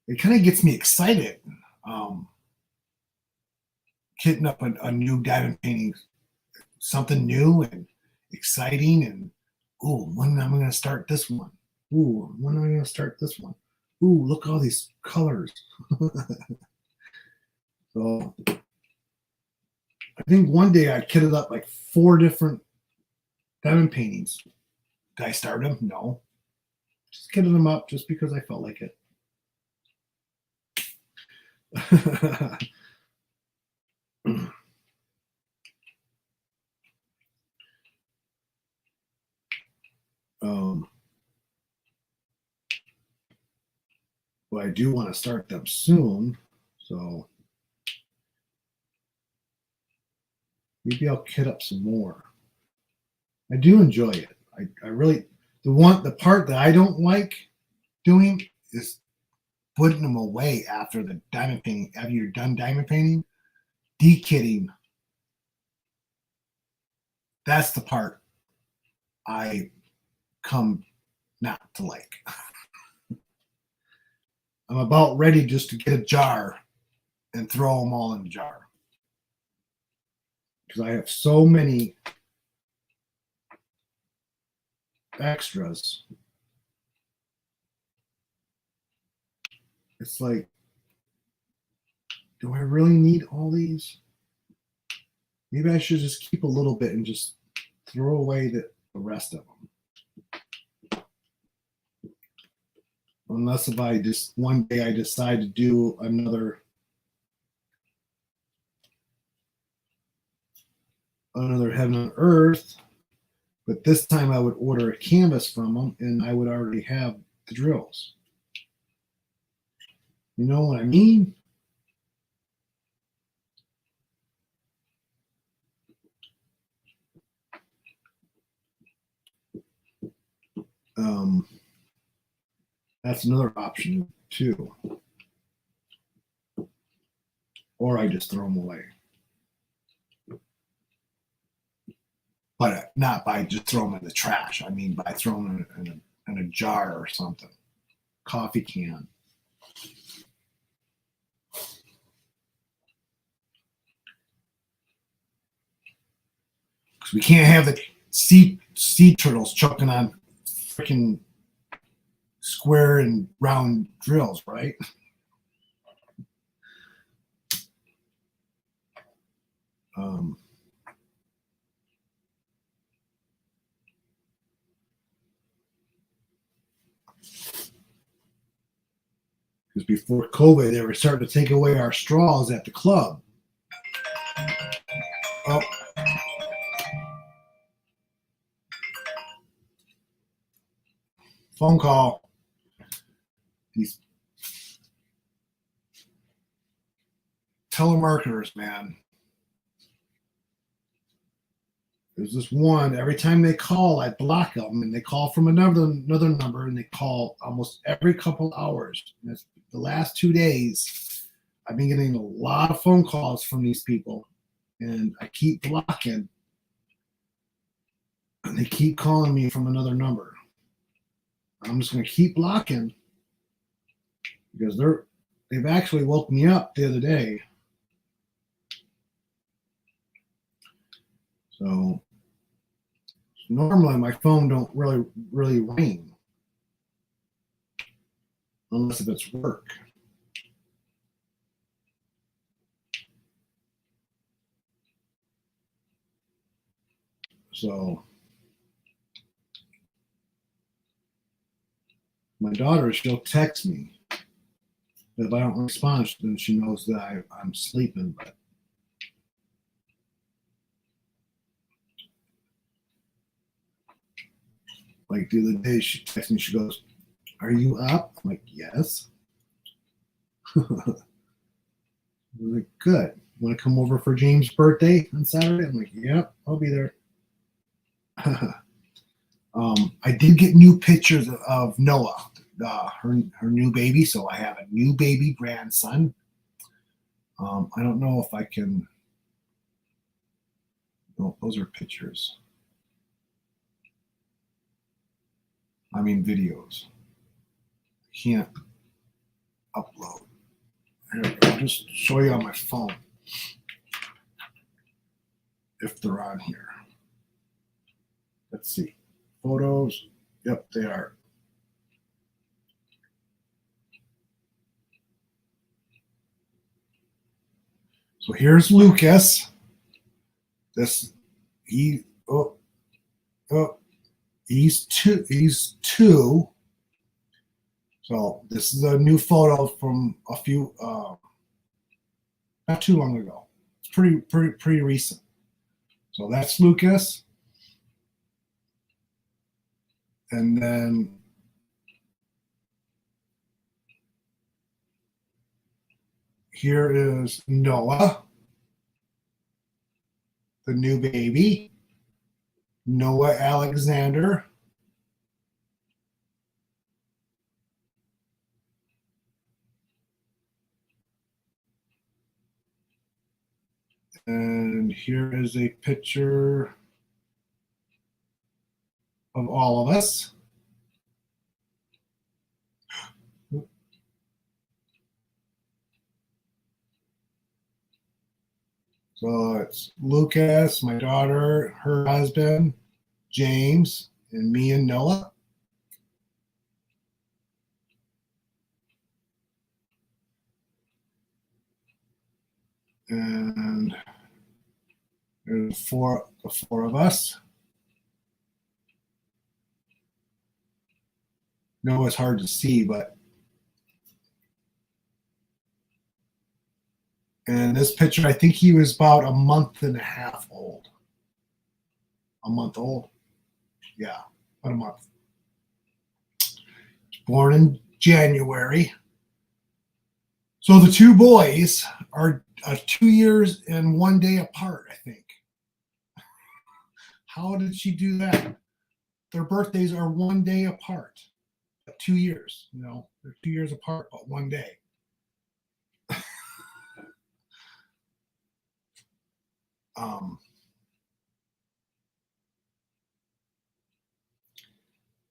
Speaker 2: it kind of gets me excited. Kitting up a new diamond painting, something new and exciting, and ooh, when am I going to start this one? Ooh, when am I going to start this one? Ooh, look at all these colors. So I think one day I kitted up like 4 different diamond paintings. Did I start them? No. Just kitted them up just because I felt like it. But I do want to start them soon, so maybe I'll kit up some more. I do enjoy it. I really, the part that I don't like doing is putting them away after the diamond painting. After you're done diamond painting, de-kitting. That's the part I come not to like. I'm about ready just to get a jar and throw them all in the jar, because I have so many extras. It's like, do I really need all these? Maybe I should just keep a little bit and just throw away the rest of them. Unless if I just one day I decide to do another Heaven on Earth, but this time I would order a canvas from them and I would already have the drills. You know what I mean? That's another option too. Or I just throw them away. But not by just throwing them in the trash. I mean by throwing them in a jar or something. Coffee can. Because we can't have the sea turtles choking on freaking square and round drills, right? Because before COVID, they were starting to take away our straws at the club. Oh. Phone call. These telemarketers, man. There's this one, every time they call, I block them, and they call from another number, and they call almost every couple hours. And that's the last 2 days. I've been getting a lot of phone calls from these people, and I keep blocking, and they keep calling me from another number. I'm just going to keep blocking because they've actually woke me up the other day. So normally my phone don't really ring unless if it's work. So my daughter, she'll text me. If I don't respond, then she knows that I'm sleeping. But like the other day, she texted me. She goes, "Are you up?" I'm like, "Yes." I'm like, "Good. Want to come over for James' birthday on Saturday?" I'm like, "Yep, I'll be there." I did get new pictures of Noah, her new baby. So I have a new baby grandson. I don't know if I can. No, those are pictures. I mean videos. I can't upload. Here, I'll just show you on my phone if they're on here. Let's see. Photos. Yep, they are. So here's Lucas. He's two. He's two. So this is a new photo from a few not too long ago. It's pretty recent. So that's Lucas. And then here is Noah, the new baby. Noah Alexander. And here is a picture of all of us. So it's Lucas, my daughter, her husband, James, and me and Noah. And there's the four of us. Noah's hard to see, but and this picture, I think he was about a month and a half old. A month old? Yeah, about a month. Born in January. So the two boys are 2 years and 1 day apart, I think. How did she do that? Their birthdays are 1 day apart. 2 years, they're 2 years apart, but 1 day.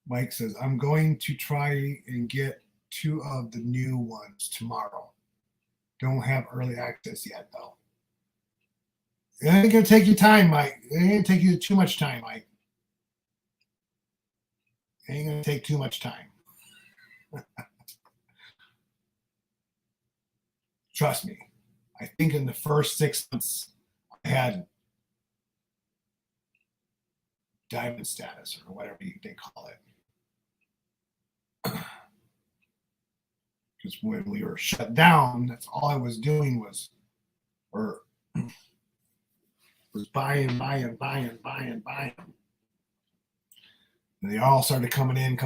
Speaker 2: Mike says, I'm going to try and get 2 of the new ones tomorrow. Don't have early access yet, though. It ain't going to take you time, Mike. It ain't going to take you too much time, Mike. It ain't going to take too much time. Trust me. I think in the first 6 months, I had diamond status or whatever they call it. Because when we were shut down, that's all I was doing was buying. And they all started coming in.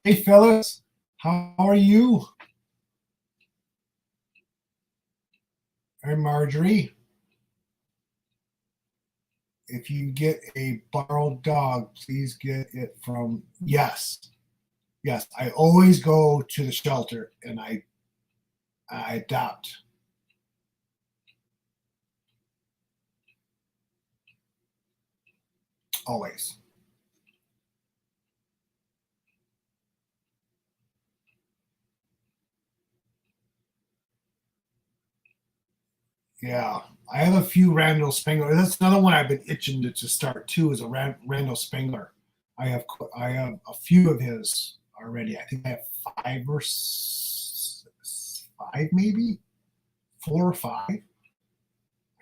Speaker 2: Hey, fellas, how are you? Hey, Marjorie. If you get a borrowed dog, please get it from, yes, I always go to the shelter and I adopt. Always. Yeah, I have a few Randall Spangler. That's another one I've been itching to start too. Is a Randall Spangler. I have a few of his already. I think I have five, maybe 4 or 5. I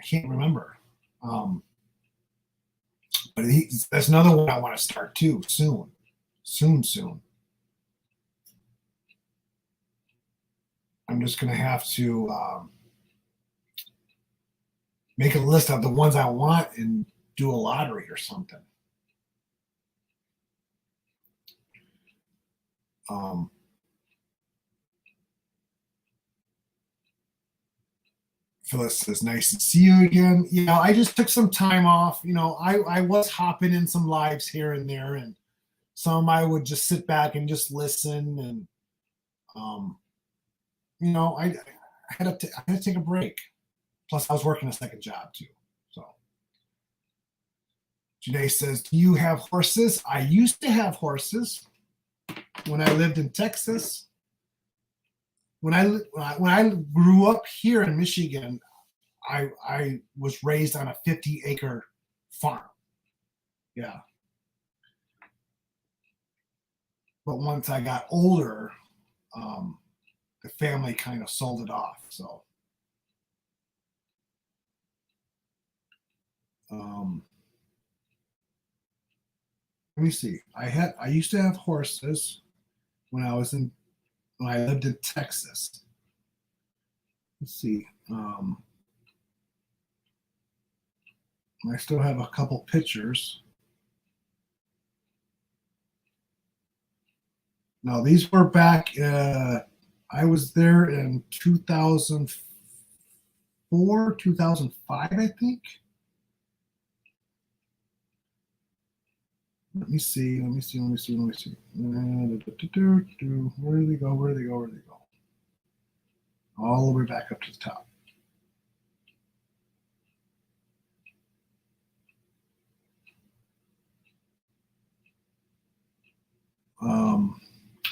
Speaker 2: can't remember. Um, but that's another one I want to start too soon, soon. I'm just gonna have to make a list of the ones I want and do a lottery or something. Um, Phyllis says, nice to see you again. Yeah, I just took some time off. I was hopping in some lives here and there, and some I would just sit back and just listen. And, um, I had to take a break. Plus, I was working a second job too. So, Janae says, do you have horses? I used to have horses when I lived in Texas. When I grew up here in Michigan, I was raised on a 50-acre farm. Yeah. But once I got older, the family kind of sold it off. So, let me see. I used to have horses when I lived in Texas. Let's see. I still have a couple pictures. Now these were back. I was there in 2004, 2005, I think. Let me see. Where do they go? All the way back up to the top.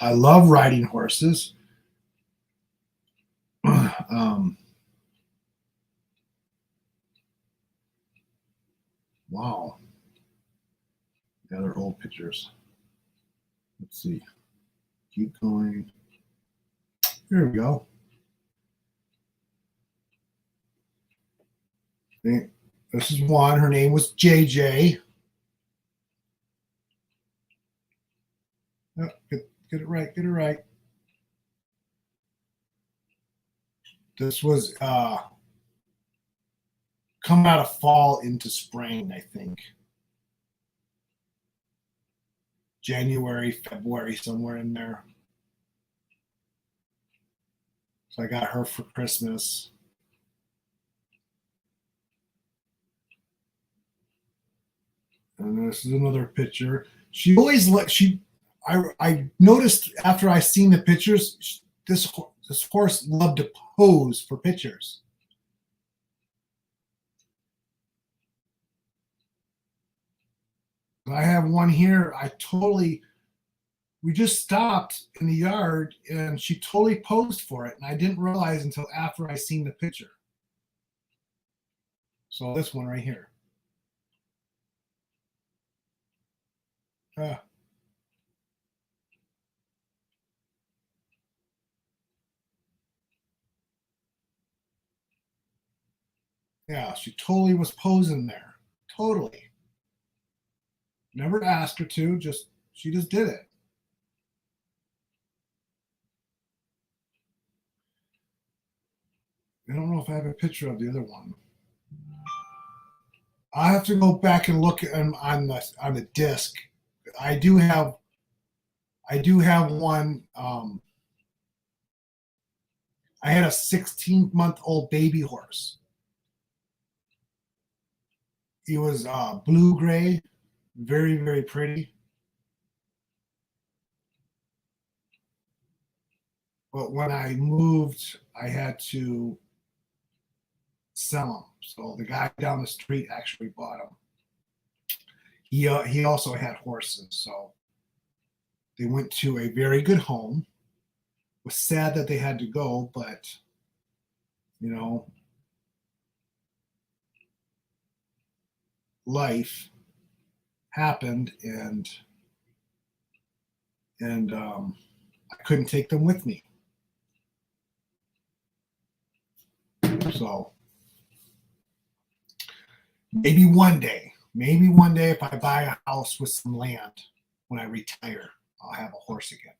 Speaker 2: I love riding horses. Wow. The other old pictures. Let's see. Keep going. Here we go. This is one. Her name was JJ. Oh, get it right. Get it right. This was coming out of fall into spring, I think. January, February, somewhere in there. So I got her for Christmas. And this is another picture. She always I noticed after I seen the pictures, this horse loved to pose for pictures. I have one here. We just stopped in the yard and she totally posed for it. And I didn't realize until after I seen the picture. So this one right here. Yeah, she totally was posing there. Totally. Never asked her to, she just did it. I don't know if I have a picture of the other one. I have to go back and look on the disc. I do have one. I had a 16-month-old baby horse. He was blue gray, very, very pretty. But when I moved, I had to sell him. So the guy down the street actually bought him. He also had horses, so they went to a very good home. It was sad that they had to go, but life happened, and I couldn't take them with me. So maybe one day if I buy a house with some land when I retire, I'll have a horse again.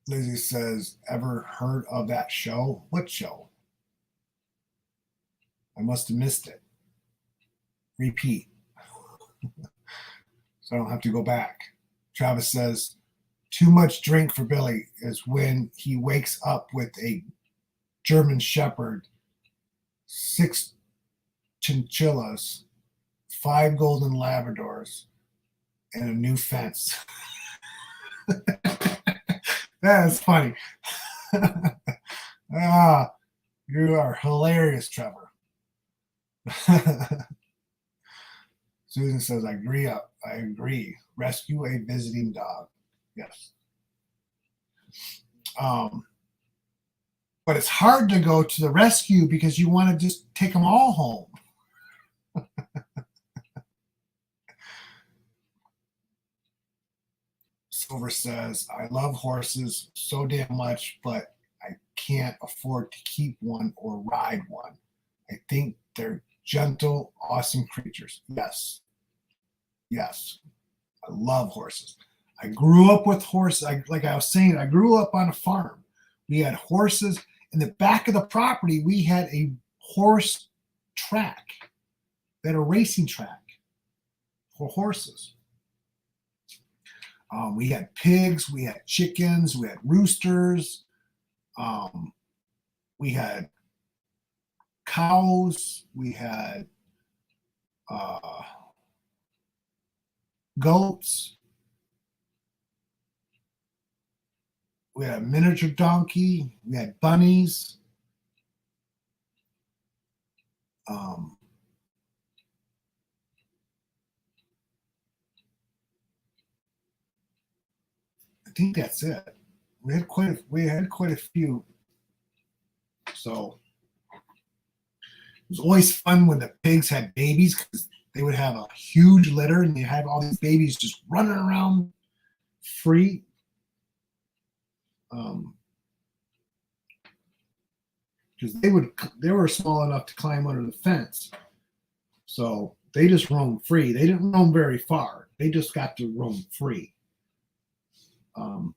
Speaker 2: Lizzie says, ever heard of that show? What show? I must have missed it. Repeat. So I don't have to go back. Travis says, too much drink for Billy is when he wakes up with a German Shepherd, 6 chinchillas, 5 golden Labradors, and a new fence. That is funny. You are hilarious, Trevor. Susan says, I agree. Rescue a visiting dog. Yes. But it's hard to go to the rescue because you want to just take them all home. Silver says, I love horses so damn much, but I can't afford to keep one or ride one. I think they're gentle, awesome creatures. Yes. I love horses. I grew up with horses. Like I was saying, I grew up on a farm. We had horses. In the back of the property, we had a horse track. We had a racing track for horses. We had pigs, we had chickens, we had roosters, we had cows, we had goats, we had a miniature donkey, we had bunnies. I think that's it. We had quite a few. So it was always fun when the pigs had babies because they would have a huge litter and they have all these babies just running around free. Because they were small enough to climb under the fence, so they just roamed free. They didn't roam very far. They just got to roam free.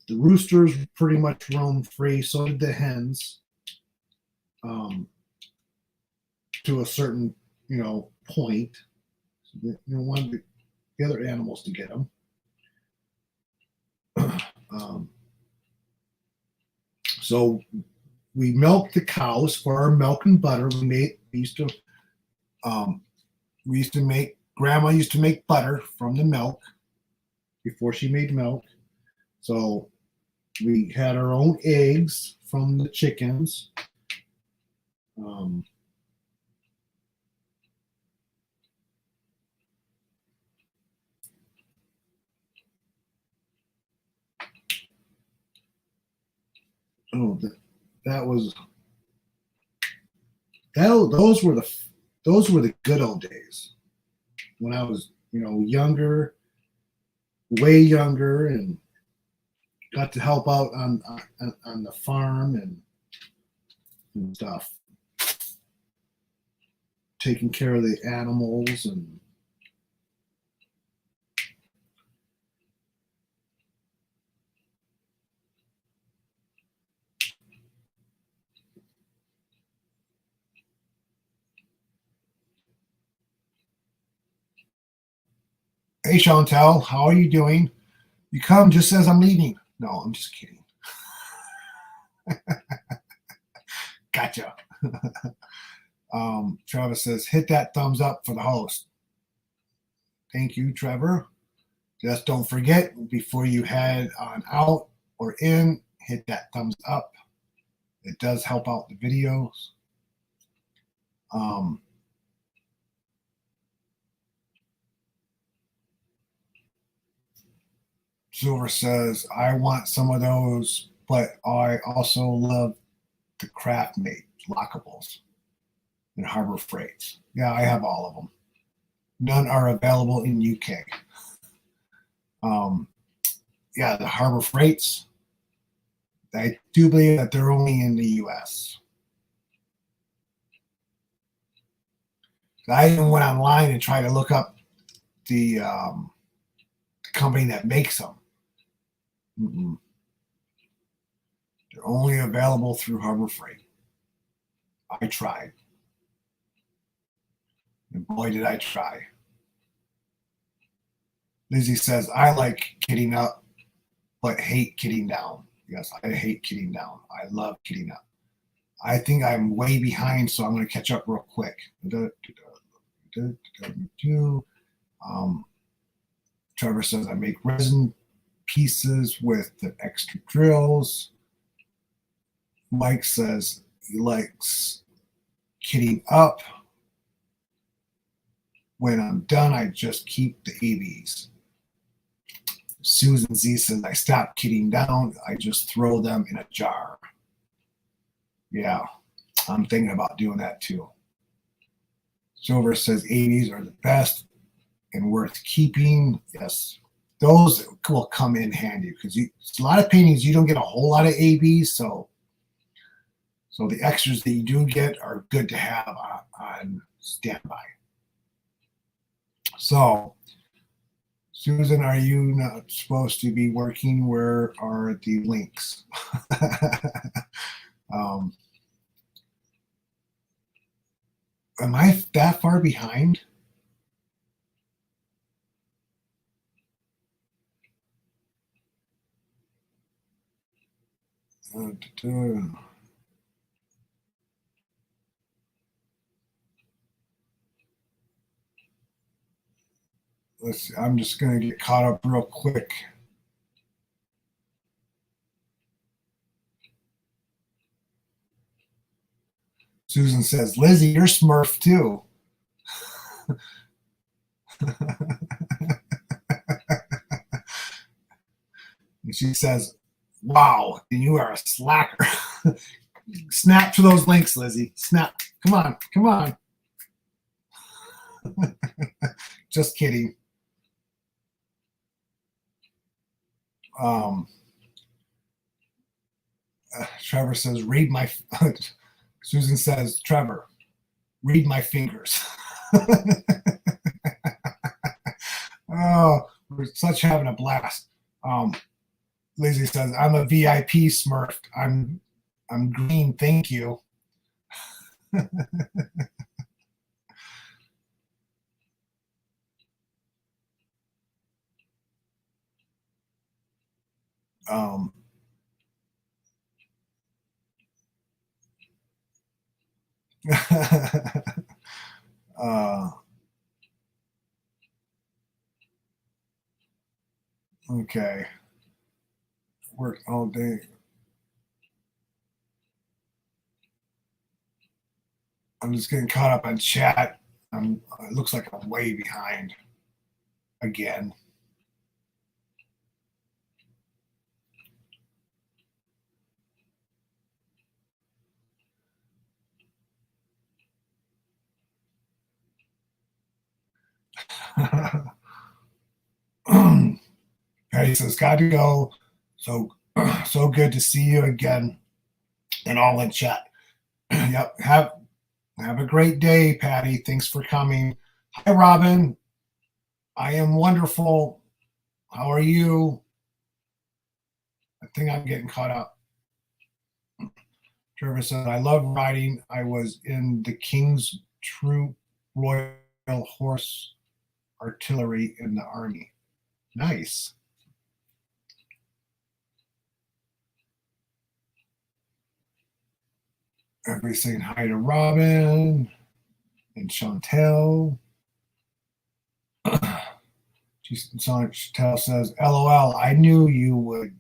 Speaker 2: The roosters pretty much roamed free. So did the hens, to a certain point. So wanted the other animals to get them. So we milked the cows for our milk and butter. Grandma used to make butter from the milk before she made milk. So we had our own eggs from the chickens. Those were the good old days when I was younger, way younger, and got to help out on the farm and stuff, taking care of the animals and hey, Chantel, how are you doing? You come just as I'm leaving. No, I'm just kidding. Gotcha. Travis says, hit that thumbs up for the host. Thank you, Trevor. Just don't forget, before you head on out or in, hit that thumbs up. It does help out the videos. Silver says, I want some of those, but I also love the craft made lockables and Harbor Freights. Yeah, I have all of them. None are available in UK. Yeah, the Harbor Freights, I do believe that they're only in the US. I even went online and tried to look up the company that makes them. Mm-mm. They're only available through Harbor Freight. I tried. And boy, did I try. Lizzie says, I like kidding up, but hate kidding down. Yes, I hate kidding down. I love kidding up. I think I'm way behind, so I'm going to catch up real quick. Trevor says, I make resin pieces with the extra drills. Mike says he likes kidding up. When I'm done, I just keep the ABs. Susan Z says, I stop kidding down. I just throw them in a jar. Yeah, I'm thinking about doing that too. Silver says ABs are the best and worth keeping. Yes, those will come in handy because a lot of paintings you don't get a whole lot of ABs, so the extras that you do get are good to have on standby. So, Susan, are you not supposed to be working? Where are the links? Am I that far behind? Let's see, I'm just going to get caught up real quick. Susan says, Lizzie, you're Smurf too. And she says, wow, you are a slacker. Snap to those links, Lizzie. Snap. Come on. Come on. Just kidding. Trevor says, read my... Susan says, Trevor, read my fingers. Oh, we're such having a blast. Lizzie says, I'm a VIP Smurf. I'm green, thank you. Okay. Worked all day. I'm just getting caught up on chat. It looks like I'm way behind again. Patty says, got to go. So good to see you again and all in chat. Yep. Have a great day, Patty. Thanks for coming. Hi, Robin. I am wonderful. How are you? I think I'm getting caught up. Trevor said, I love riding. I was in the King's Troop Royal Horse Artillery in the Army. Nice. Everybody saying hi to Robin and Chantel. Chantel says, LOL, I knew you would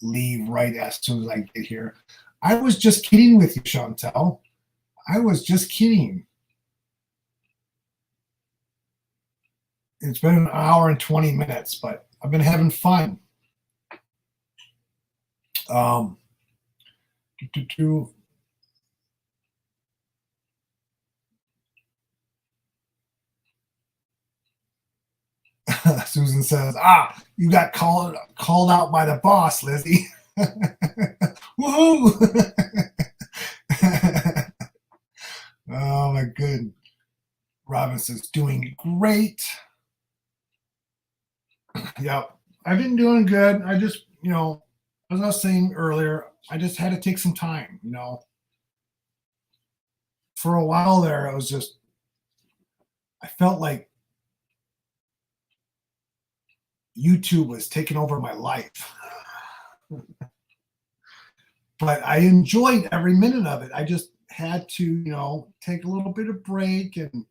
Speaker 2: leave right as soon as I get here. I was just kidding with you, Chantel. I was just kidding. It's been an hour and 20 minutes, but I've been having fun. Susan says, you got called out by the boss, Lizzie. Woohoo! Oh my good. Robin says, doing great. Yep. I've been doing good. I just, as I was saying earlier, I just had to take some time, For a while there, I felt like YouTube was taking over my life. But I enjoyed every minute of it. I just had to, take a little bit of break and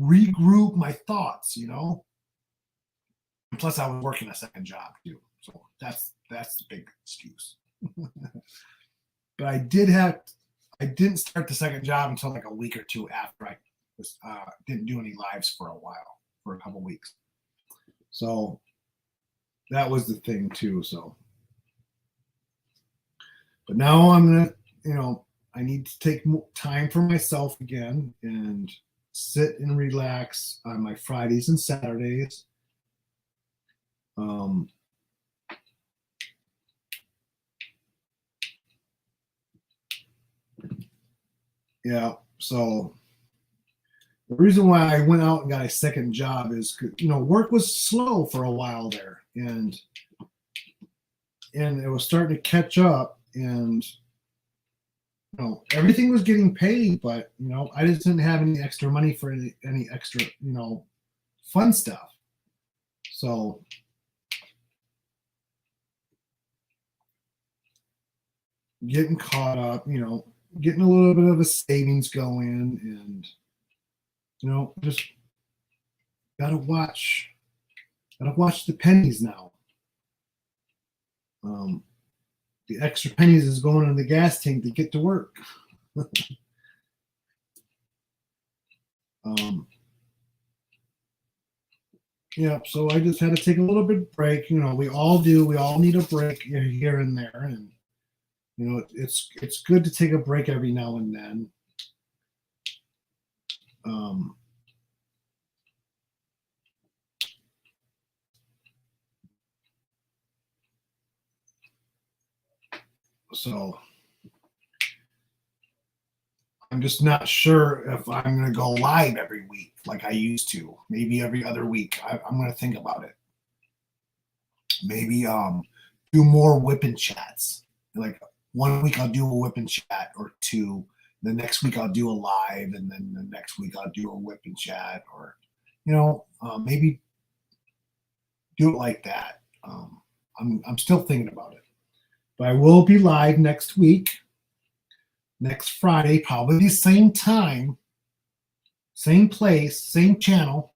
Speaker 2: regroup my thoughts, Plus, I was working a second job too, so that's the big excuse. But I didn't start the second job until like a week or two after I didn't do any lives for a while, for a couple weeks. So that was the thing too. So, but now I'm gonna, I need to take time for myself again and sit and relax on my Fridays and Saturdays. Yeah, so the reason why I went out and got a second job is, work was slow for a while there, and it was starting to catch up, and everything was getting paid, but I just didn't have any extra money for any extra fun stuff. So getting caught up, getting a little bit of a savings going, and just gotta watch the pennies now. The extra pennies is going in the gas tank to get to work. Yeah, so I just had to take a little bit of break. We all do. We all need a break here and there, and it's good to take a break every now and then. So I'm just not sure if I'm going to go live every week like I used to. Maybe every other week. I'm going to think about it. Maybe do more whipping chats. Like 1 week I'll do a whipping chat, or 2. The next week I'll do a live, and then the next week I'll do a whipping chat, or maybe do it like that. I'm still thinking about it, but I will be live next week, next Friday, probably the same time, same place, same channel,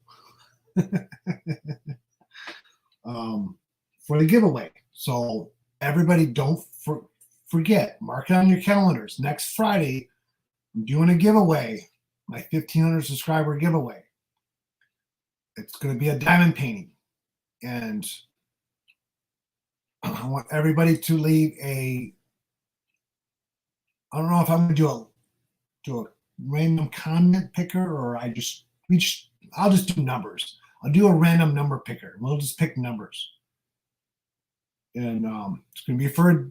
Speaker 2: for the giveaway. So everybody, don't forget, mark it on your calendars. Next Friday, I'm doing a giveaway, my 1,500 subscriber giveaway. It's going to be a diamond painting, and I want everybody to leave I don't know if I'm going to do a random comment picker, or I'll just do numbers. I'll do a random number picker. We'll just pick numbers. And it's going to be for a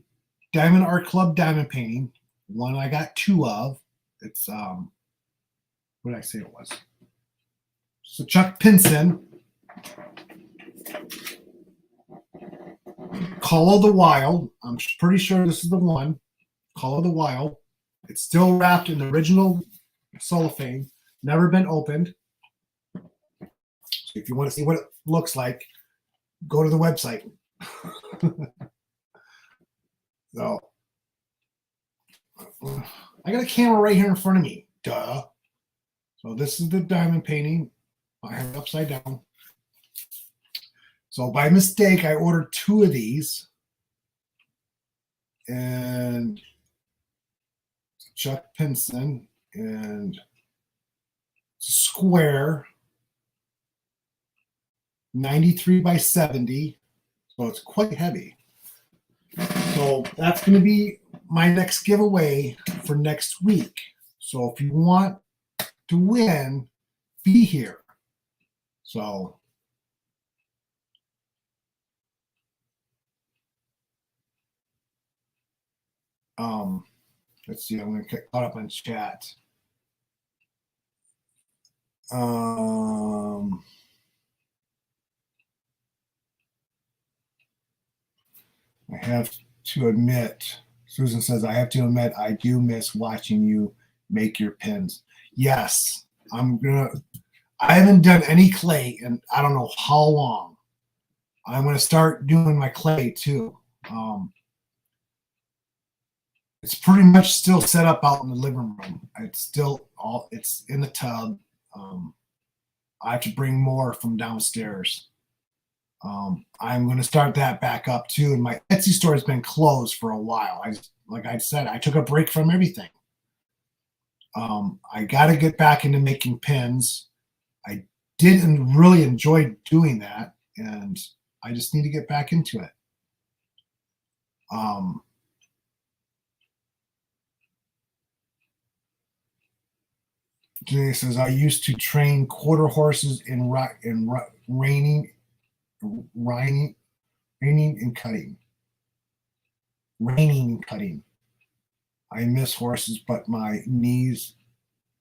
Speaker 2: Diamond Art Club diamond painting. One I got 2 of. It's, what did I say it was? So Chuck Pinson, Call of the Wild. I'm pretty sure this is the one. Call of the Wild. It's still wrapped in the original cellophane. Never been opened. So if you want to see what it looks like, go to the website. So I got a camera right here in front of me. Duh. So this is the diamond painting. I have it upside down. So by mistake, I ordered 2 of these. And Chuck Pinson, and it's a square, 93 by 70. So it's quite heavy. So that's going to be my next giveaway for next week. So if you want to win, be here. So let's see, I'm going to get caught up on chat. I have to admit, Susan says, I have to admit, I do miss watching you make your pins. Yes, I haven't done any clay in I don't know how long. I'm going to start doing my clay too. It's pretty much still set up out in the living room. It's in the tub. I have to bring more from downstairs. I'm going to start that back up too. And my Etsy store has been closed for a while. Like I said, I took a break from everything. I got to get back into making pins. I didn't really enjoy doing that, and I just need to get back into it. Jay says, I used to train quarter horses in reining and cutting. Reining and cutting. I miss horses, but my knees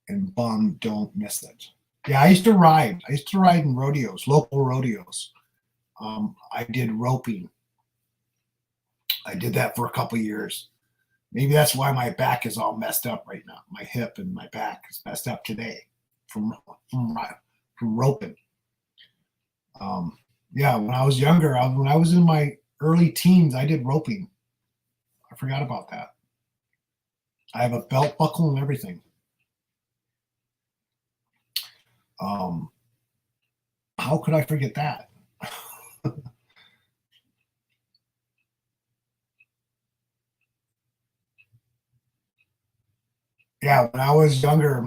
Speaker 2: and bum don't miss it. Yeah, I used to ride. I used to ride in rodeos, local rodeos. I did roping. I did that for a couple years. Maybe that's why my back is all messed up right now. My hip and my back is messed up today from roping. Yeah, when I was younger, when I was in my early teens, I did roping. I forgot about that. I have a belt buckle and everything. How could I forget that? Yeah, when I was younger,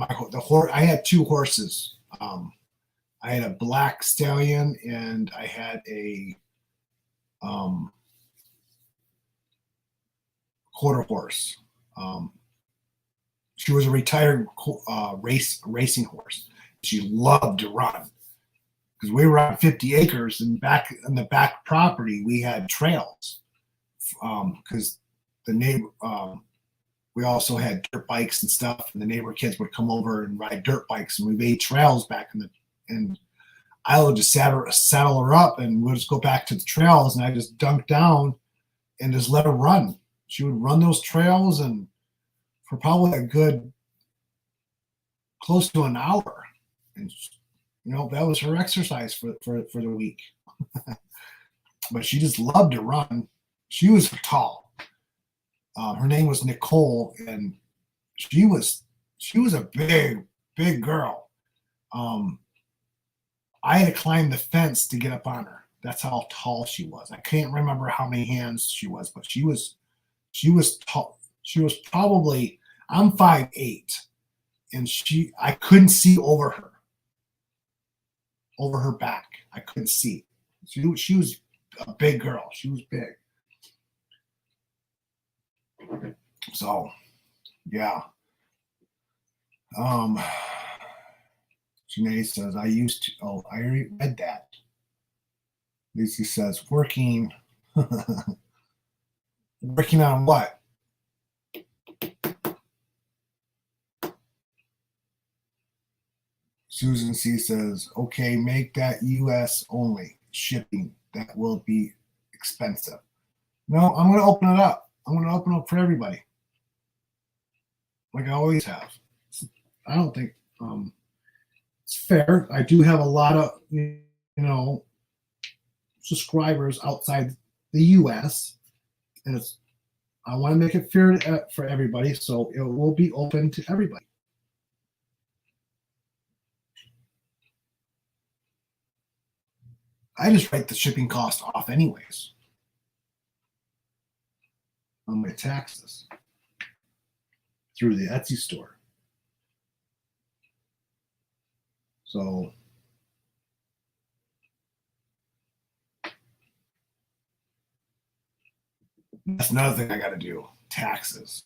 Speaker 2: I had two horses. I had a black stallion and I had a quarter horse. She was a retired racing horse. She loved to run because we were on 50 acres, and back on the back property we had trails because the neighbor. We also had dirt bikes and stuff, and the neighbor kids would come over and ride dirt bikes, and we made trails back and I would just saddle her up, and we'll just go back to the trails, and I just dunk down and just let her run. She would run those trails, and for probably a good close to an hour, and that was her exercise for the week. But she just loved to run. She was tall. Her name was Nicole, and she was a big girl. I had to climb the fence to get up on her. That's how tall she was. I can't remember how many hands she was, but she was tall. She was probably, I'm 5'8", and I couldn't see over her back. I couldn't see. She was a big girl. She was big. So, yeah. Janae says, I already read that. Lucy says, working on what? Susan C says, okay, make that US only shipping. That will be expensive. No, I'm going to open it up. I'm going to open up for everybody. Like I always have. I don't think it's fair. I do have a lot of, subscribers outside the US, and I want to make it fair for everybody, so it will be open to everybody. I just write the shipping cost off anyways on my taxes through the Etsy store. So That's another thing I got to do. Taxes.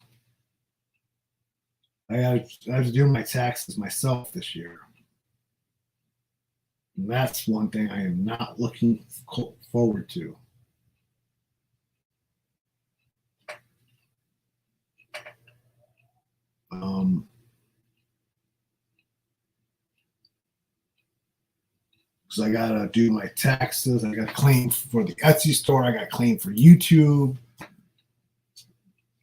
Speaker 2: I have to do my taxes myself this year. And that's one thing I am not looking forward to. Because I gotta do my taxes. I got to claim for the Etsy store. I got to claim for YouTube.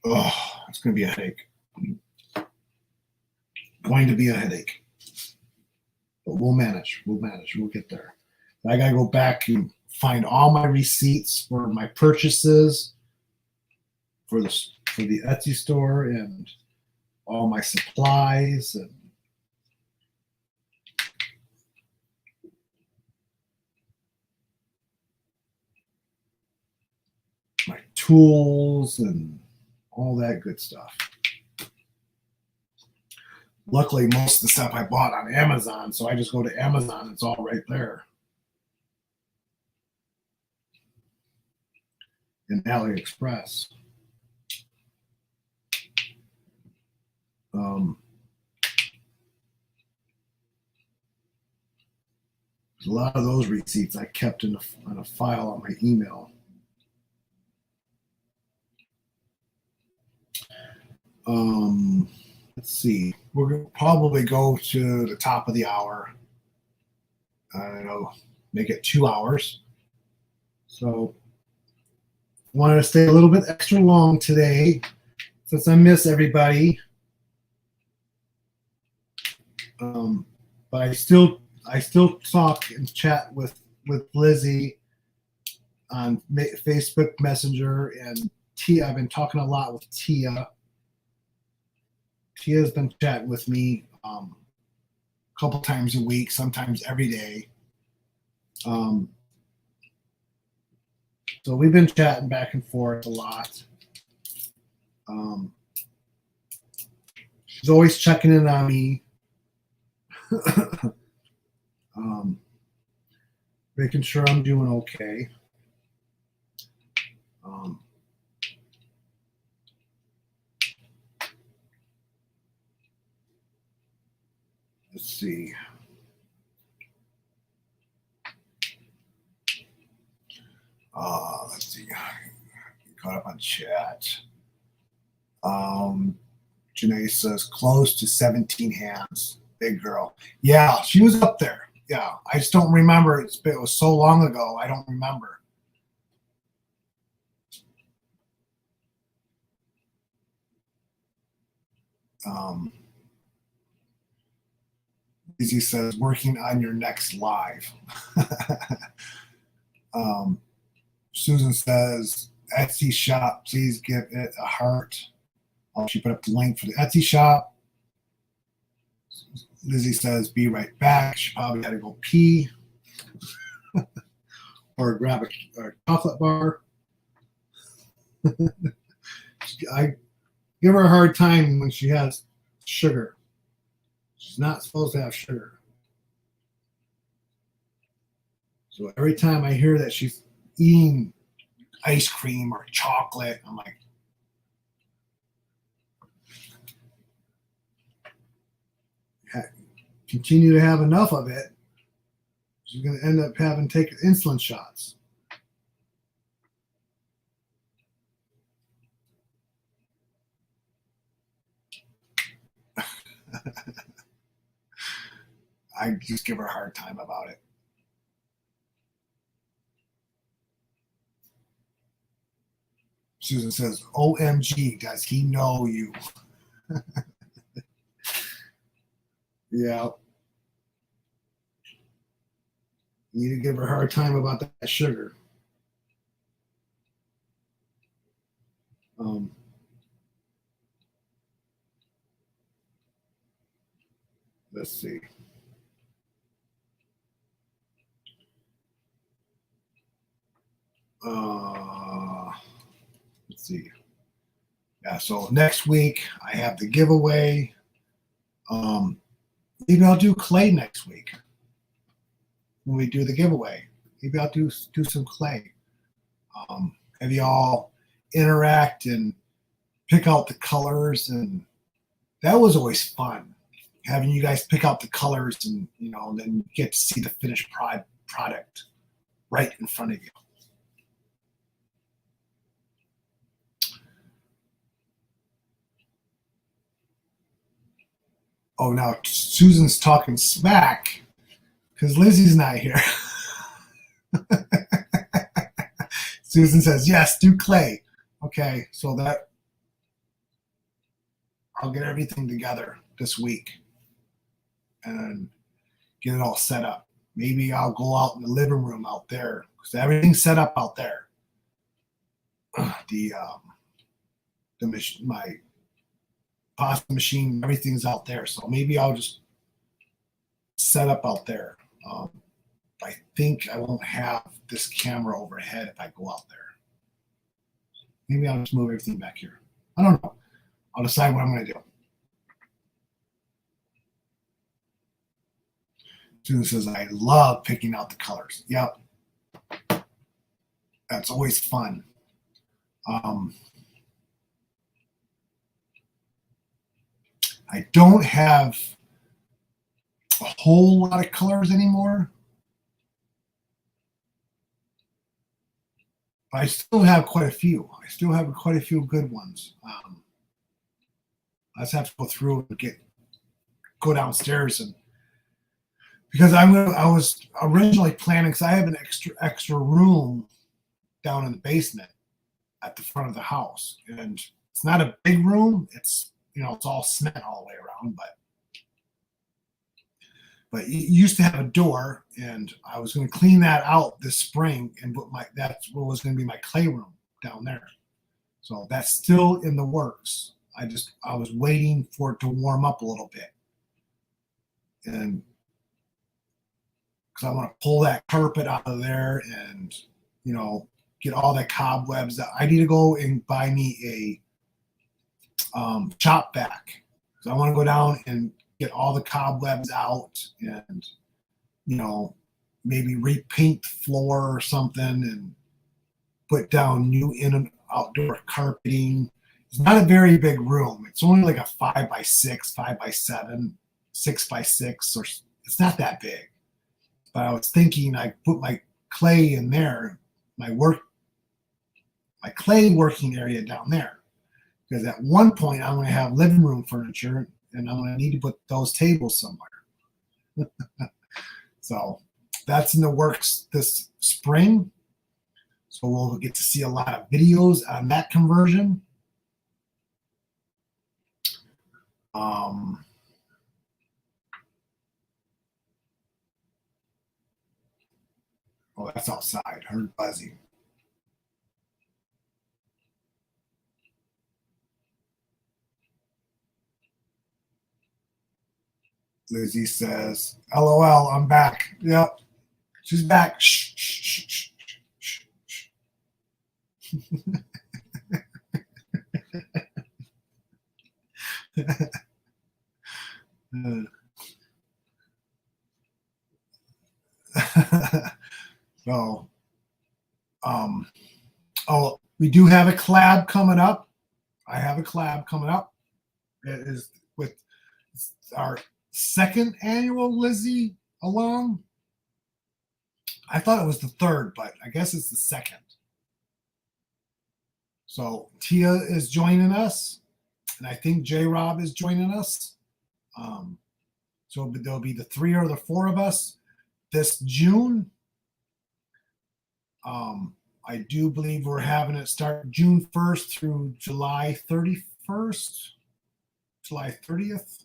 Speaker 2: Oh, it's gonna be a headache. Going to be a headache. But we'll manage. We'll manage. We'll get there. I gotta go back and find all my receipts for my purchases for the Etsy store and all my supplies and my tools and all that good stuff. Luckily, most of the stuff I bought on Amazon, so I just go to Amazon. It's all right there. And AliExpress. A lot of those receipts I kept in a file on my email. Let's see. We're going to probably go to the top of the hour. I don't know, make it 2 hours. So I wanted to stay a little bit extra long today since I miss everybody. But I still talk and chat with Lizzie on Facebook Messenger, and Tia. I've been talking a lot with Tia. Tia's been chatting with me a couple times a week, sometimes every day. So we've been chatting back and forth a lot. She's always checking in on me. Making sure I'm doing okay. Let's see. Let's see. Caught up on chat. Janae says close to 17 hands. Big girl. Yeah, she was up there. Yeah, I just don't remember. It was so long ago. I don't remember. Izzy says working on your next live. Susan says Etsy shop, please give it a heart. Oh, she put up the link for the Etsy shop. Lizzie says be right back. She probably had to go pee or grab a chocolate bar. I give her a hard time when she has sugar. She's not supposed to have sugar. So every time I hear that she's eating ice cream or chocolate, I'm like, continue to have enough of it, she's going to end up having to take insulin shots. I just give her a hard time about it. Susan says, OMG, does he know you? Yeah. You need to give her a hard time about that sugar. Let's see. Let's see. Yeah, so next week I have the giveaway. Maybe I'll do clay next week when we do the giveaway. Maybe I'll do some clay. Have y'all interact and pick out the colors, and that was always fun. Having you guys pick out the colors, and then you get to see the finished product right in front of you. Oh, now Susan's talking smack because Lizzie's not here. Susan says, yes, do clay. Okay, so that I'll get everything together this week and get it all set up. Maybe I'll go out in the living room out there because everything's set up out there. My pasta machine, everything's out there. So maybe I'll just set up out there. I think I won't have this camera overhead if I go out there. Maybe I'll just move everything back here. I don't know. I'll decide what I'm going to do. Susan says, I love picking out the colors. Yep. That's always fun. I don't have a whole lot of colors anymore. But I still have quite a few. I still have quite a few good ones. I just have to go through and go downstairs, and because I was originally planning, because I have an extra room down in the basement at the front of the house, and it's not a big room. It's it's all cement all the way around, but it used to have a door, and I was going to clean that out this spring and that's what was going to be my clay room down there. So that's still in the works. I was waiting for it to warm up a little bit, and because I want to pull that carpet out of there and get all the cobwebs out. I need to go and buy me a chop vac. So I want to go down and get all the cobwebs out, and maybe repaint the floor or something, and put down new in and outdoor carpeting. It's not a very big room. It's only like a 5x6, 5x7, 6x6, or it's not that big. But I was thinking I put my clay in there, my clay working area down there. Because at one point I'm going to have living room furniture, and I'm going to need to put those tables somewhere. So that's in the works this spring. So we'll get to see a lot of videos on that conversion. Oh, that's outside. Heard buzzing. Lizzie says, LOL, I'm back. Yep, she's back. Shh, shh, shh, shh, shh, So, oh, we do have a collab coming up. I have a collab coming up. It is with our second annual Lizzie along. I thought it was the third, but I guess it's the second. So Tia is joining us, and I think J Rob is joining us. So there'll be the 3 or the 4 of us this June. I do believe we're having it start June 1st through July 31st, July 30th,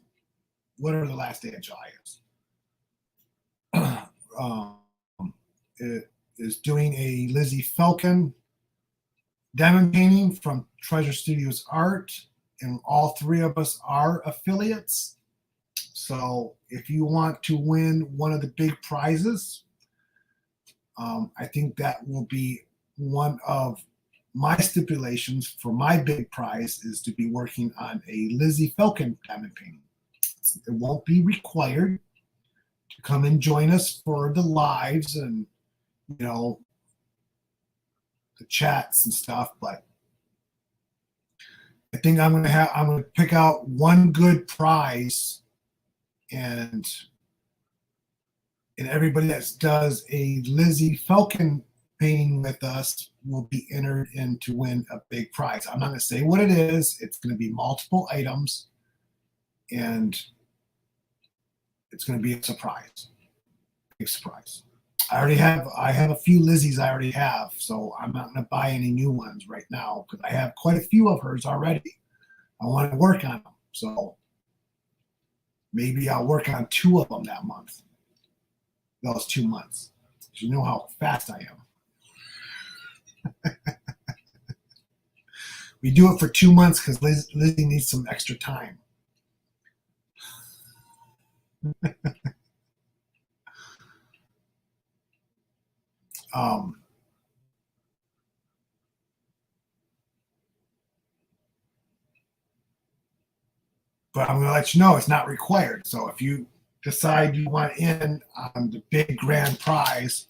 Speaker 2: whatever the last day of July is. It is doing a Lizzie Falcon diamond painting from Treasure Studios Art, and all 3 of us are affiliates. So if you want to win one of the big prizes, I think that will be one of my stipulations for my big prize, is to be working on a Lizzie Falcon diamond painting. It won't be required to come and join us for the lives and the chats and stuff, but I think I'm gonna pick out one good prize, and everybody that does a Lizzie Falcon painting with us will be entered in to win a big prize. I'm not going to say what it is. It's going to be multiple items, and it's going to be a surprise. Big surprise. I have a few Lizzies I already have, so I'm not going to buy any new ones right now because I have quite a few of hers already. I want to work on them, so maybe I'll work on 2 of them that month. Those 2 months. You know how fast I am. We do it for 2 months because Lizzie needs some extra time. But I'm going to let you know it's not required. So if you decide you want in on the big grand prize,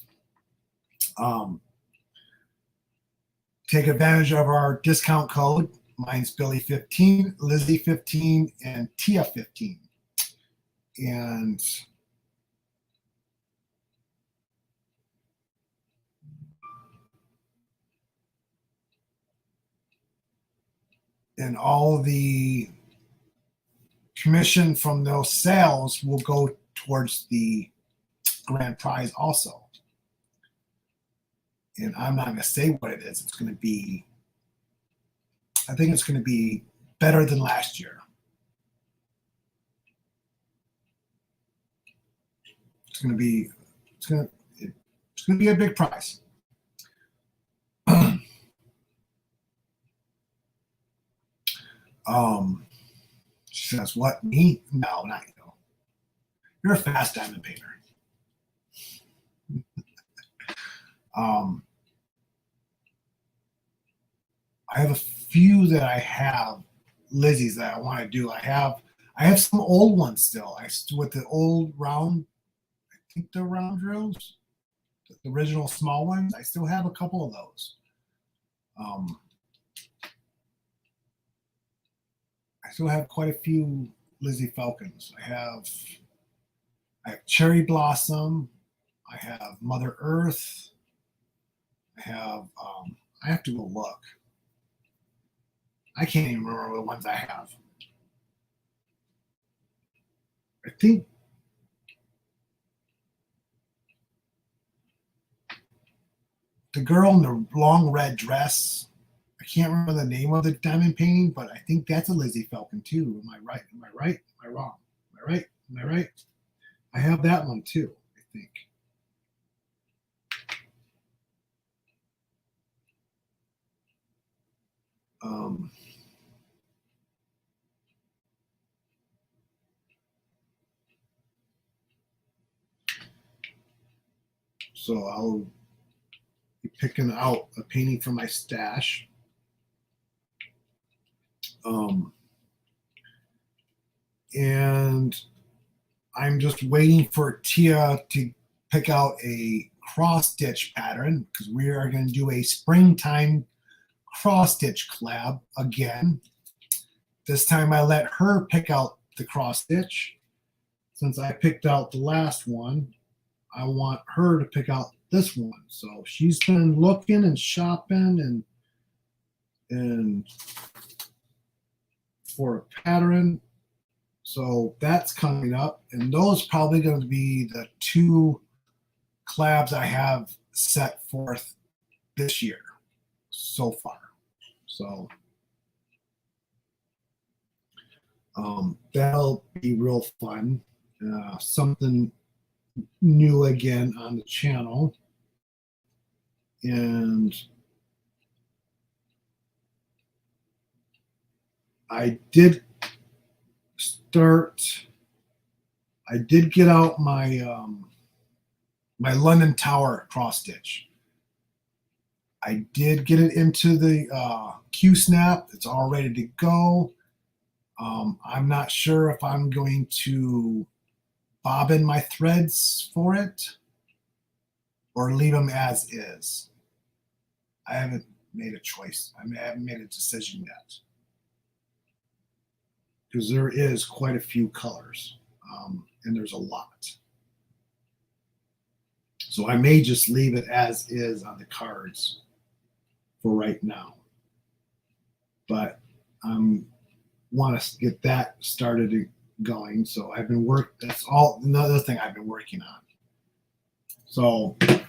Speaker 2: take advantage of our discount code. Mine's Billy15, Lizzie15, and Tia15. And all the commission from those sales will go towards the grand prize also. And I'm not going to say what it is. It's going to be, I think it's going to be better than last year. It's going to be a big prize. She says, "What, me? No, not you. You're a fast diamond painter." I have a few that I have Lizzie's that I want to do. I have some old ones still. With the old round, I think they're round drills, the original small ones. I still have a couple of those. I still have quite a few Lizzie Falcons. I have Cherry Blossom. I have Mother Earth. I have to go look. I can't even remember the ones I have. I think the girl in the long red dress, I can't remember the name of the diamond painting, but I think that's a Lizzie Falcon too. Am I right? Am I right? Am I wrong? Am I right? Am I right? I have that one too, I think. So I'll be picking out a painting from my stash. And I'm just waiting for Tia to pick out a cross stitch pattern because we are going to do a springtime cross stitch collab again. This time I let her pick out the cross stitch. Since I picked out the last one, I want her to pick out this one. So she's been looking and shopping and for a pattern. So that's coming up, and those probably going to be the 2 collabs I have set forth this year so far. So that'll be real fun. Something new again on the channel. And I did get out my my London Tower cross stitch. I did get it into the Q snap. It's all ready to go. I'm not sure if I'm going to bobbin my threads for it or leave them as is. I haven't made a choice. I haven't made a decision yet. because there is quite a few colors, and there's a lot. So I may just leave it as is on the cards for right now. But want to get that started going. So I've been that's all another thing I've been working on. So if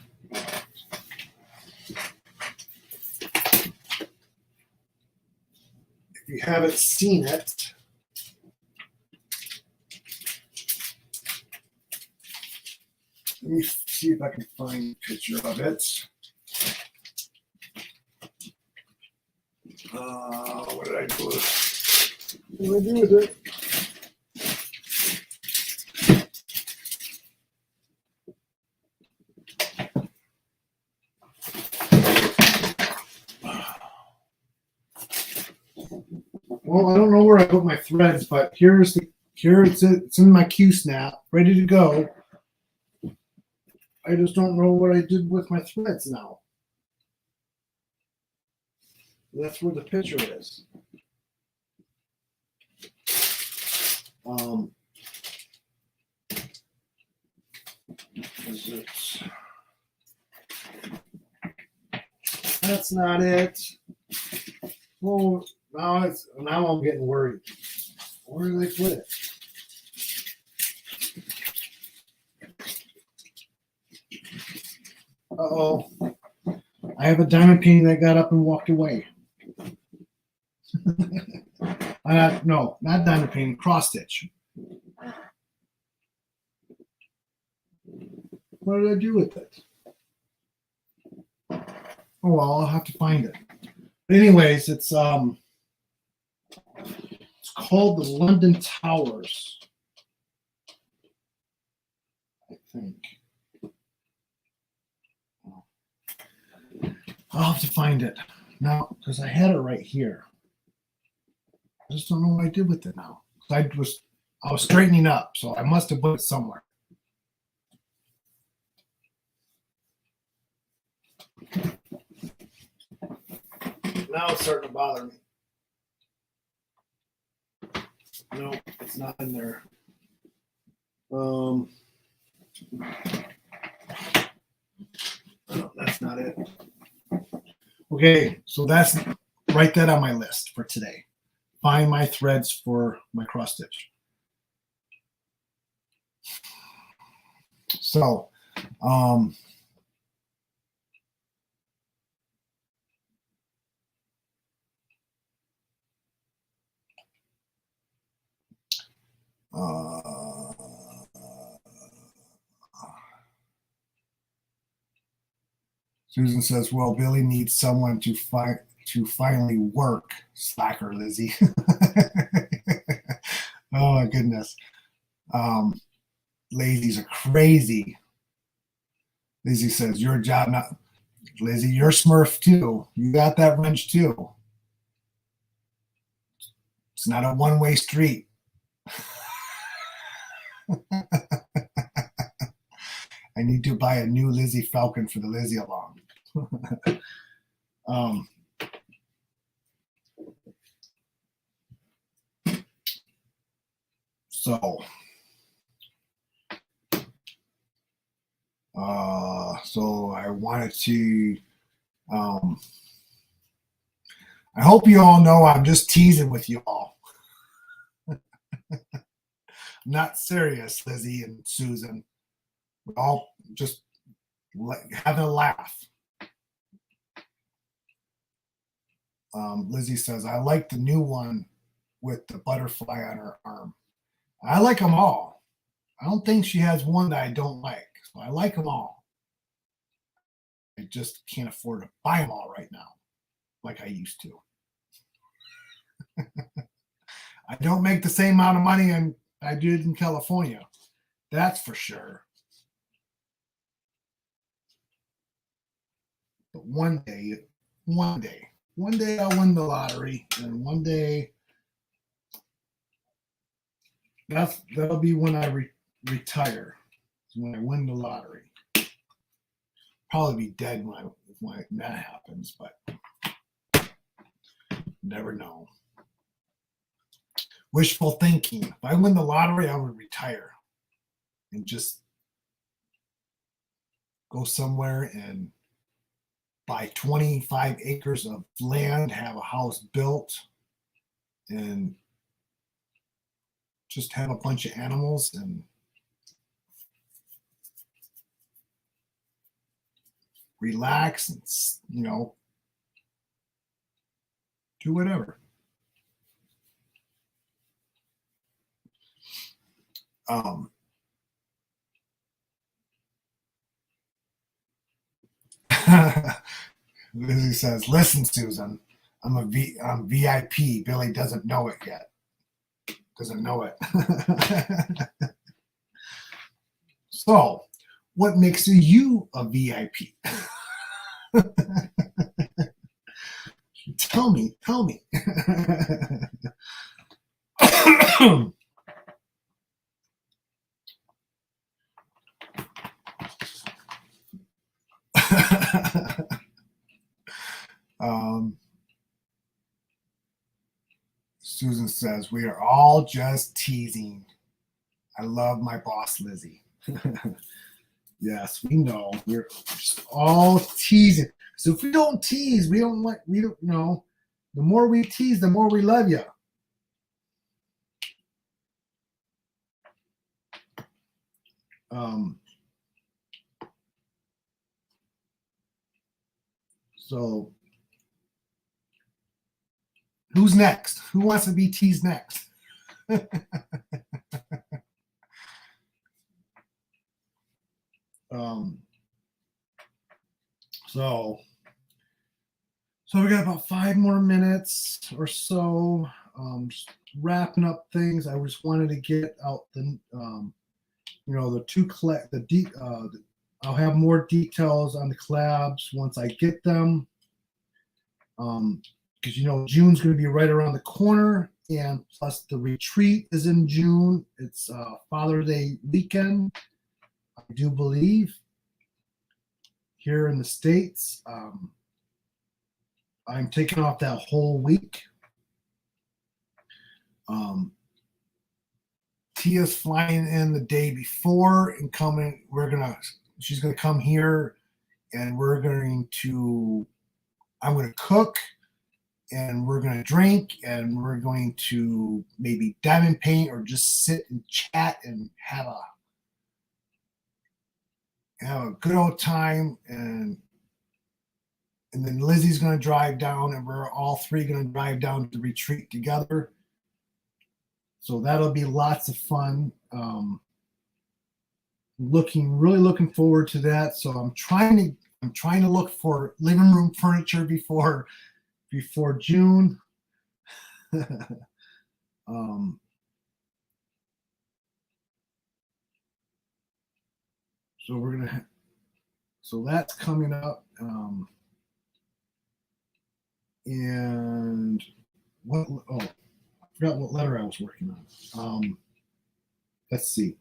Speaker 2: you haven't seen it, let me see if I can find a picture of it. What did I do with it? What did I do with it? Well, I don't know where I put my threads, but here it's in my Q snap, ready to go. I just don't know what I did with my threads now. That's where the picture is. That's not it. Well, now I'm getting worried. Where did I put it? Uh-oh. I have a diamond painting that got up and walked away. Not diamond painting, cross stitch. What did I do with it? Oh well, I'll have to find it. But anyways, it's called the London Towers, I think. I'll have to find it now because I had it right here. I just don't know what I did with it now. I was straightening up, so I must have put it somewhere. Now it's starting to bother me. No, it's not in there. No, that's not it. Okay, so write that on my list for today. Find my threads for my cross stitch. So, Susan says, well, Billy needs someone to finally work. Slacker, Lizzie. Oh, my goodness. Lazies are crazy. Lizzie says, your job not. Lizzie, you're Smurf too. You got that wrench too. It's not a one-way street. I need to buy a new Lizzie Falcon for the Lizzie along. So I wanted to, I hope you all know I'm just teasing with you all. I'm not serious, Lizzie and Susan. We're all just having a laugh. Lizzie says, I like the new one with the butterfly on her arm. I like them all. I don't think she has one that I don't like. So I like them all. I just can't afford to buy them all right now like I used to. I don't make the same amount of money I did in California. That's for sure. But one day I'll win the lottery, and one day that'll be when I retire. When I win the lottery. Probably be dead when that happens, but never know. wishful thinking. If I win the lottery, I would retire and just go somewhere and buy 25 acres of land, have a house built, and just have a bunch of animals and relax and, you know, do whatever. Lizzie says, "Listen, Susan, I'm VIP. Billy doesn't know it yet. Doesn't know it." So, what makes you a VIP? Tell me. Susan says, "We are all just teasing. I love my boss, Lizzie." Yes, we know. We're just all teasing. So if we don't tease, we don't, you know, the more we tease, the more we love you. So who's next? Who wants to be teased next? So we got about 5 more minutes or so. Just wrapping up things. I just wanted to get out the, you know, I'll have more details on the collabs once I get them. Because, you know, June's going to be right around the corner, and plus the retreat is in June. It's Father's Day weekend, I do believe, here in the States. I'm taking off that whole week. Tia's flying in the day before and coming. She's gonna come here, and I'm gonna cook, and we're gonna drink, and we're going to maybe diamond paint or just sit and chat and have a good old time. And then Lizzie's going to drive down, and we're all three going to drive down to the retreat together. So that'll be lots of fun. Really looking forward to that. So I'm trying to look for living room furniture before June. So that's coming up. And I forgot what letter I was working on. Let's see.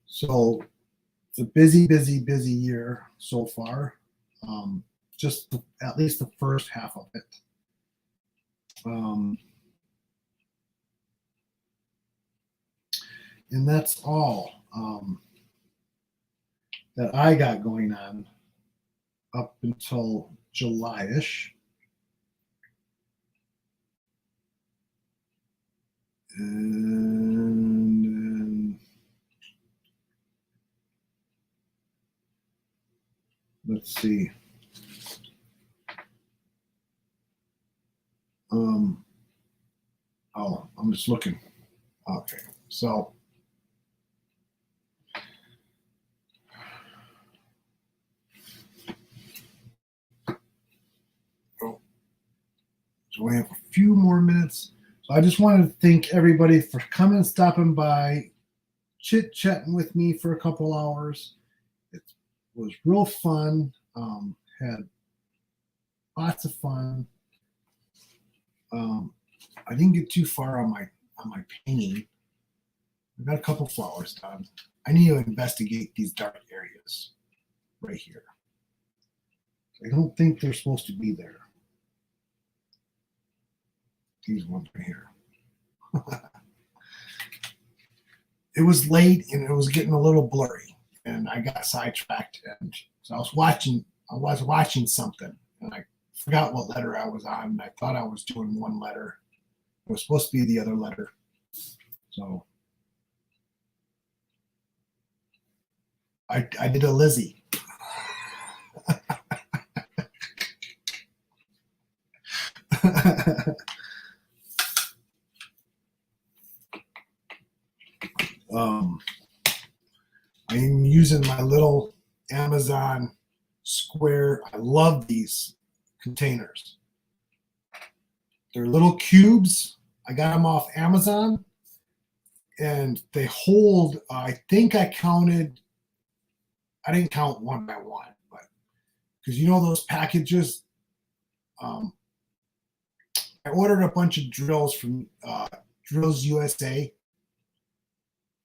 Speaker 2: So it's a busy year so far. Just at least the first half of it. And that's all that I got going on up until July-ish. And let's see. I'm just looking. Okay, so we have a few more minutes. So I just wanted to thank everybody for coming and stopping by, chit-chatting with me for a couple hours. It was real fun. Had lots of fun. I didn't get too far on my painting. I got a couple flowers done. I need to investigate these dark areas right here. I don't think they're supposed to be there. These ones right here. It was late and it was getting a little blurry, and I got sidetracked. And so I was watching something, and I forgot what letter I was on. And I thought I was doing one letter. It was supposed to be the other letter. So I did a Lizzie. I'm using my little Amazon square. I love these containers. They're little cubes. I got them off Amazon, and they hold, I think I didn't count one by one, but because you know those packages, I ordered a bunch of drills from Drills USA,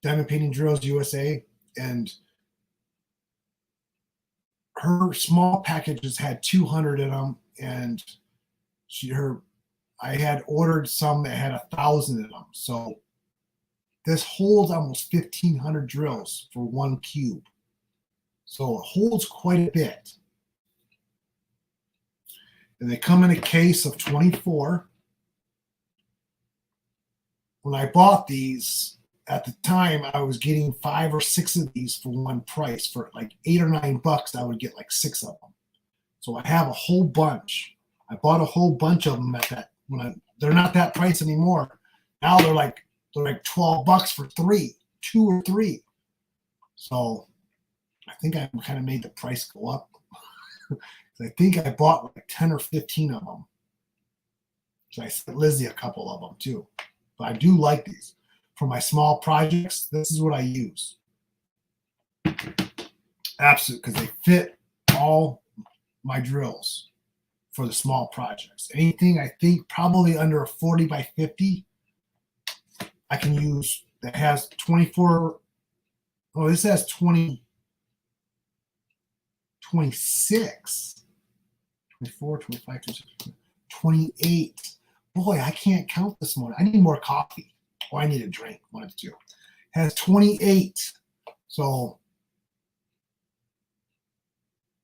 Speaker 2: Diamond Painting Drills USA, and her small packages had 200 in them, and I had ordered some that had 1,000 in them. So this holds almost 1,500 drills for one cube. So it holds quite a bit. And they come in a case of 24. When I bought these, at the time, I was getting 5 or 6 of these for one price. For like $8 or $9, I would get like 6 of them. So I have a whole bunch. I bought a whole bunch of them at that. They're not that price anymore. Now they're like $12 for 2 or 3. So I think I kind of made the price go up. I think I bought like 10 or 15 of them. So I sent Lizzie a couple of them too. But I do like these. For my small projects, this is what I use. Absolutely, because they fit all my drills for the small projects. Anything I think probably under a 40 by 50, I can use that has 24. Oh, this has 20, 26. 24, 25, 26, 28. Boy, I can't count this morning. I need more coffee. Or I need a drink, one of the two. Has 28. So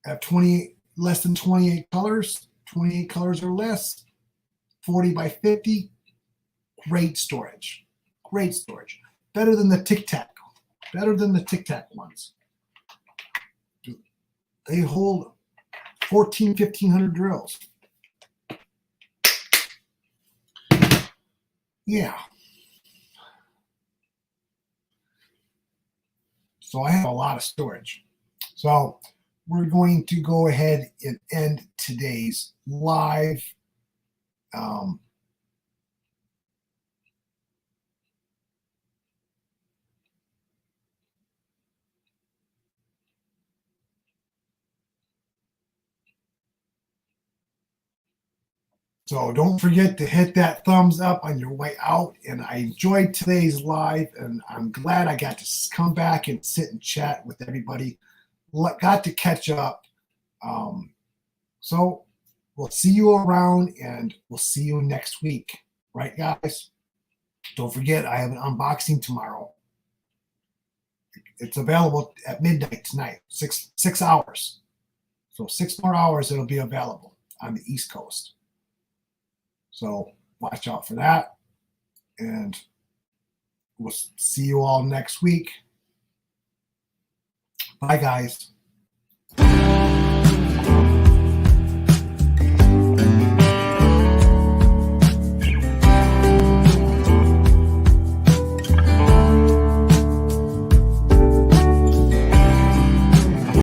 Speaker 2: I have 28, less than 28 colors, 28 colors or less, 40 by 50. Great storage. Great storage. Better than the Tic Tac. Better than the Tic Tac ones. They hold 1,500 drills. Yeah. So I have a lot of storage. So we're going to go ahead and end today's live. So don't forget to hit that thumbs up on your way out. And I enjoyed today's live, and I'm glad I got to come back and sit and chat with everybody. Got to catch up. So we'll see you around, and we'll see you next week. Right, guys? Don't forget, I have an unboxing tomorrow. It's available at midnight tonight, 6 hours. So 6 more hours, it'll be available on the East Coast. So watch out for that. And we'll see you all next week. Bye, guys.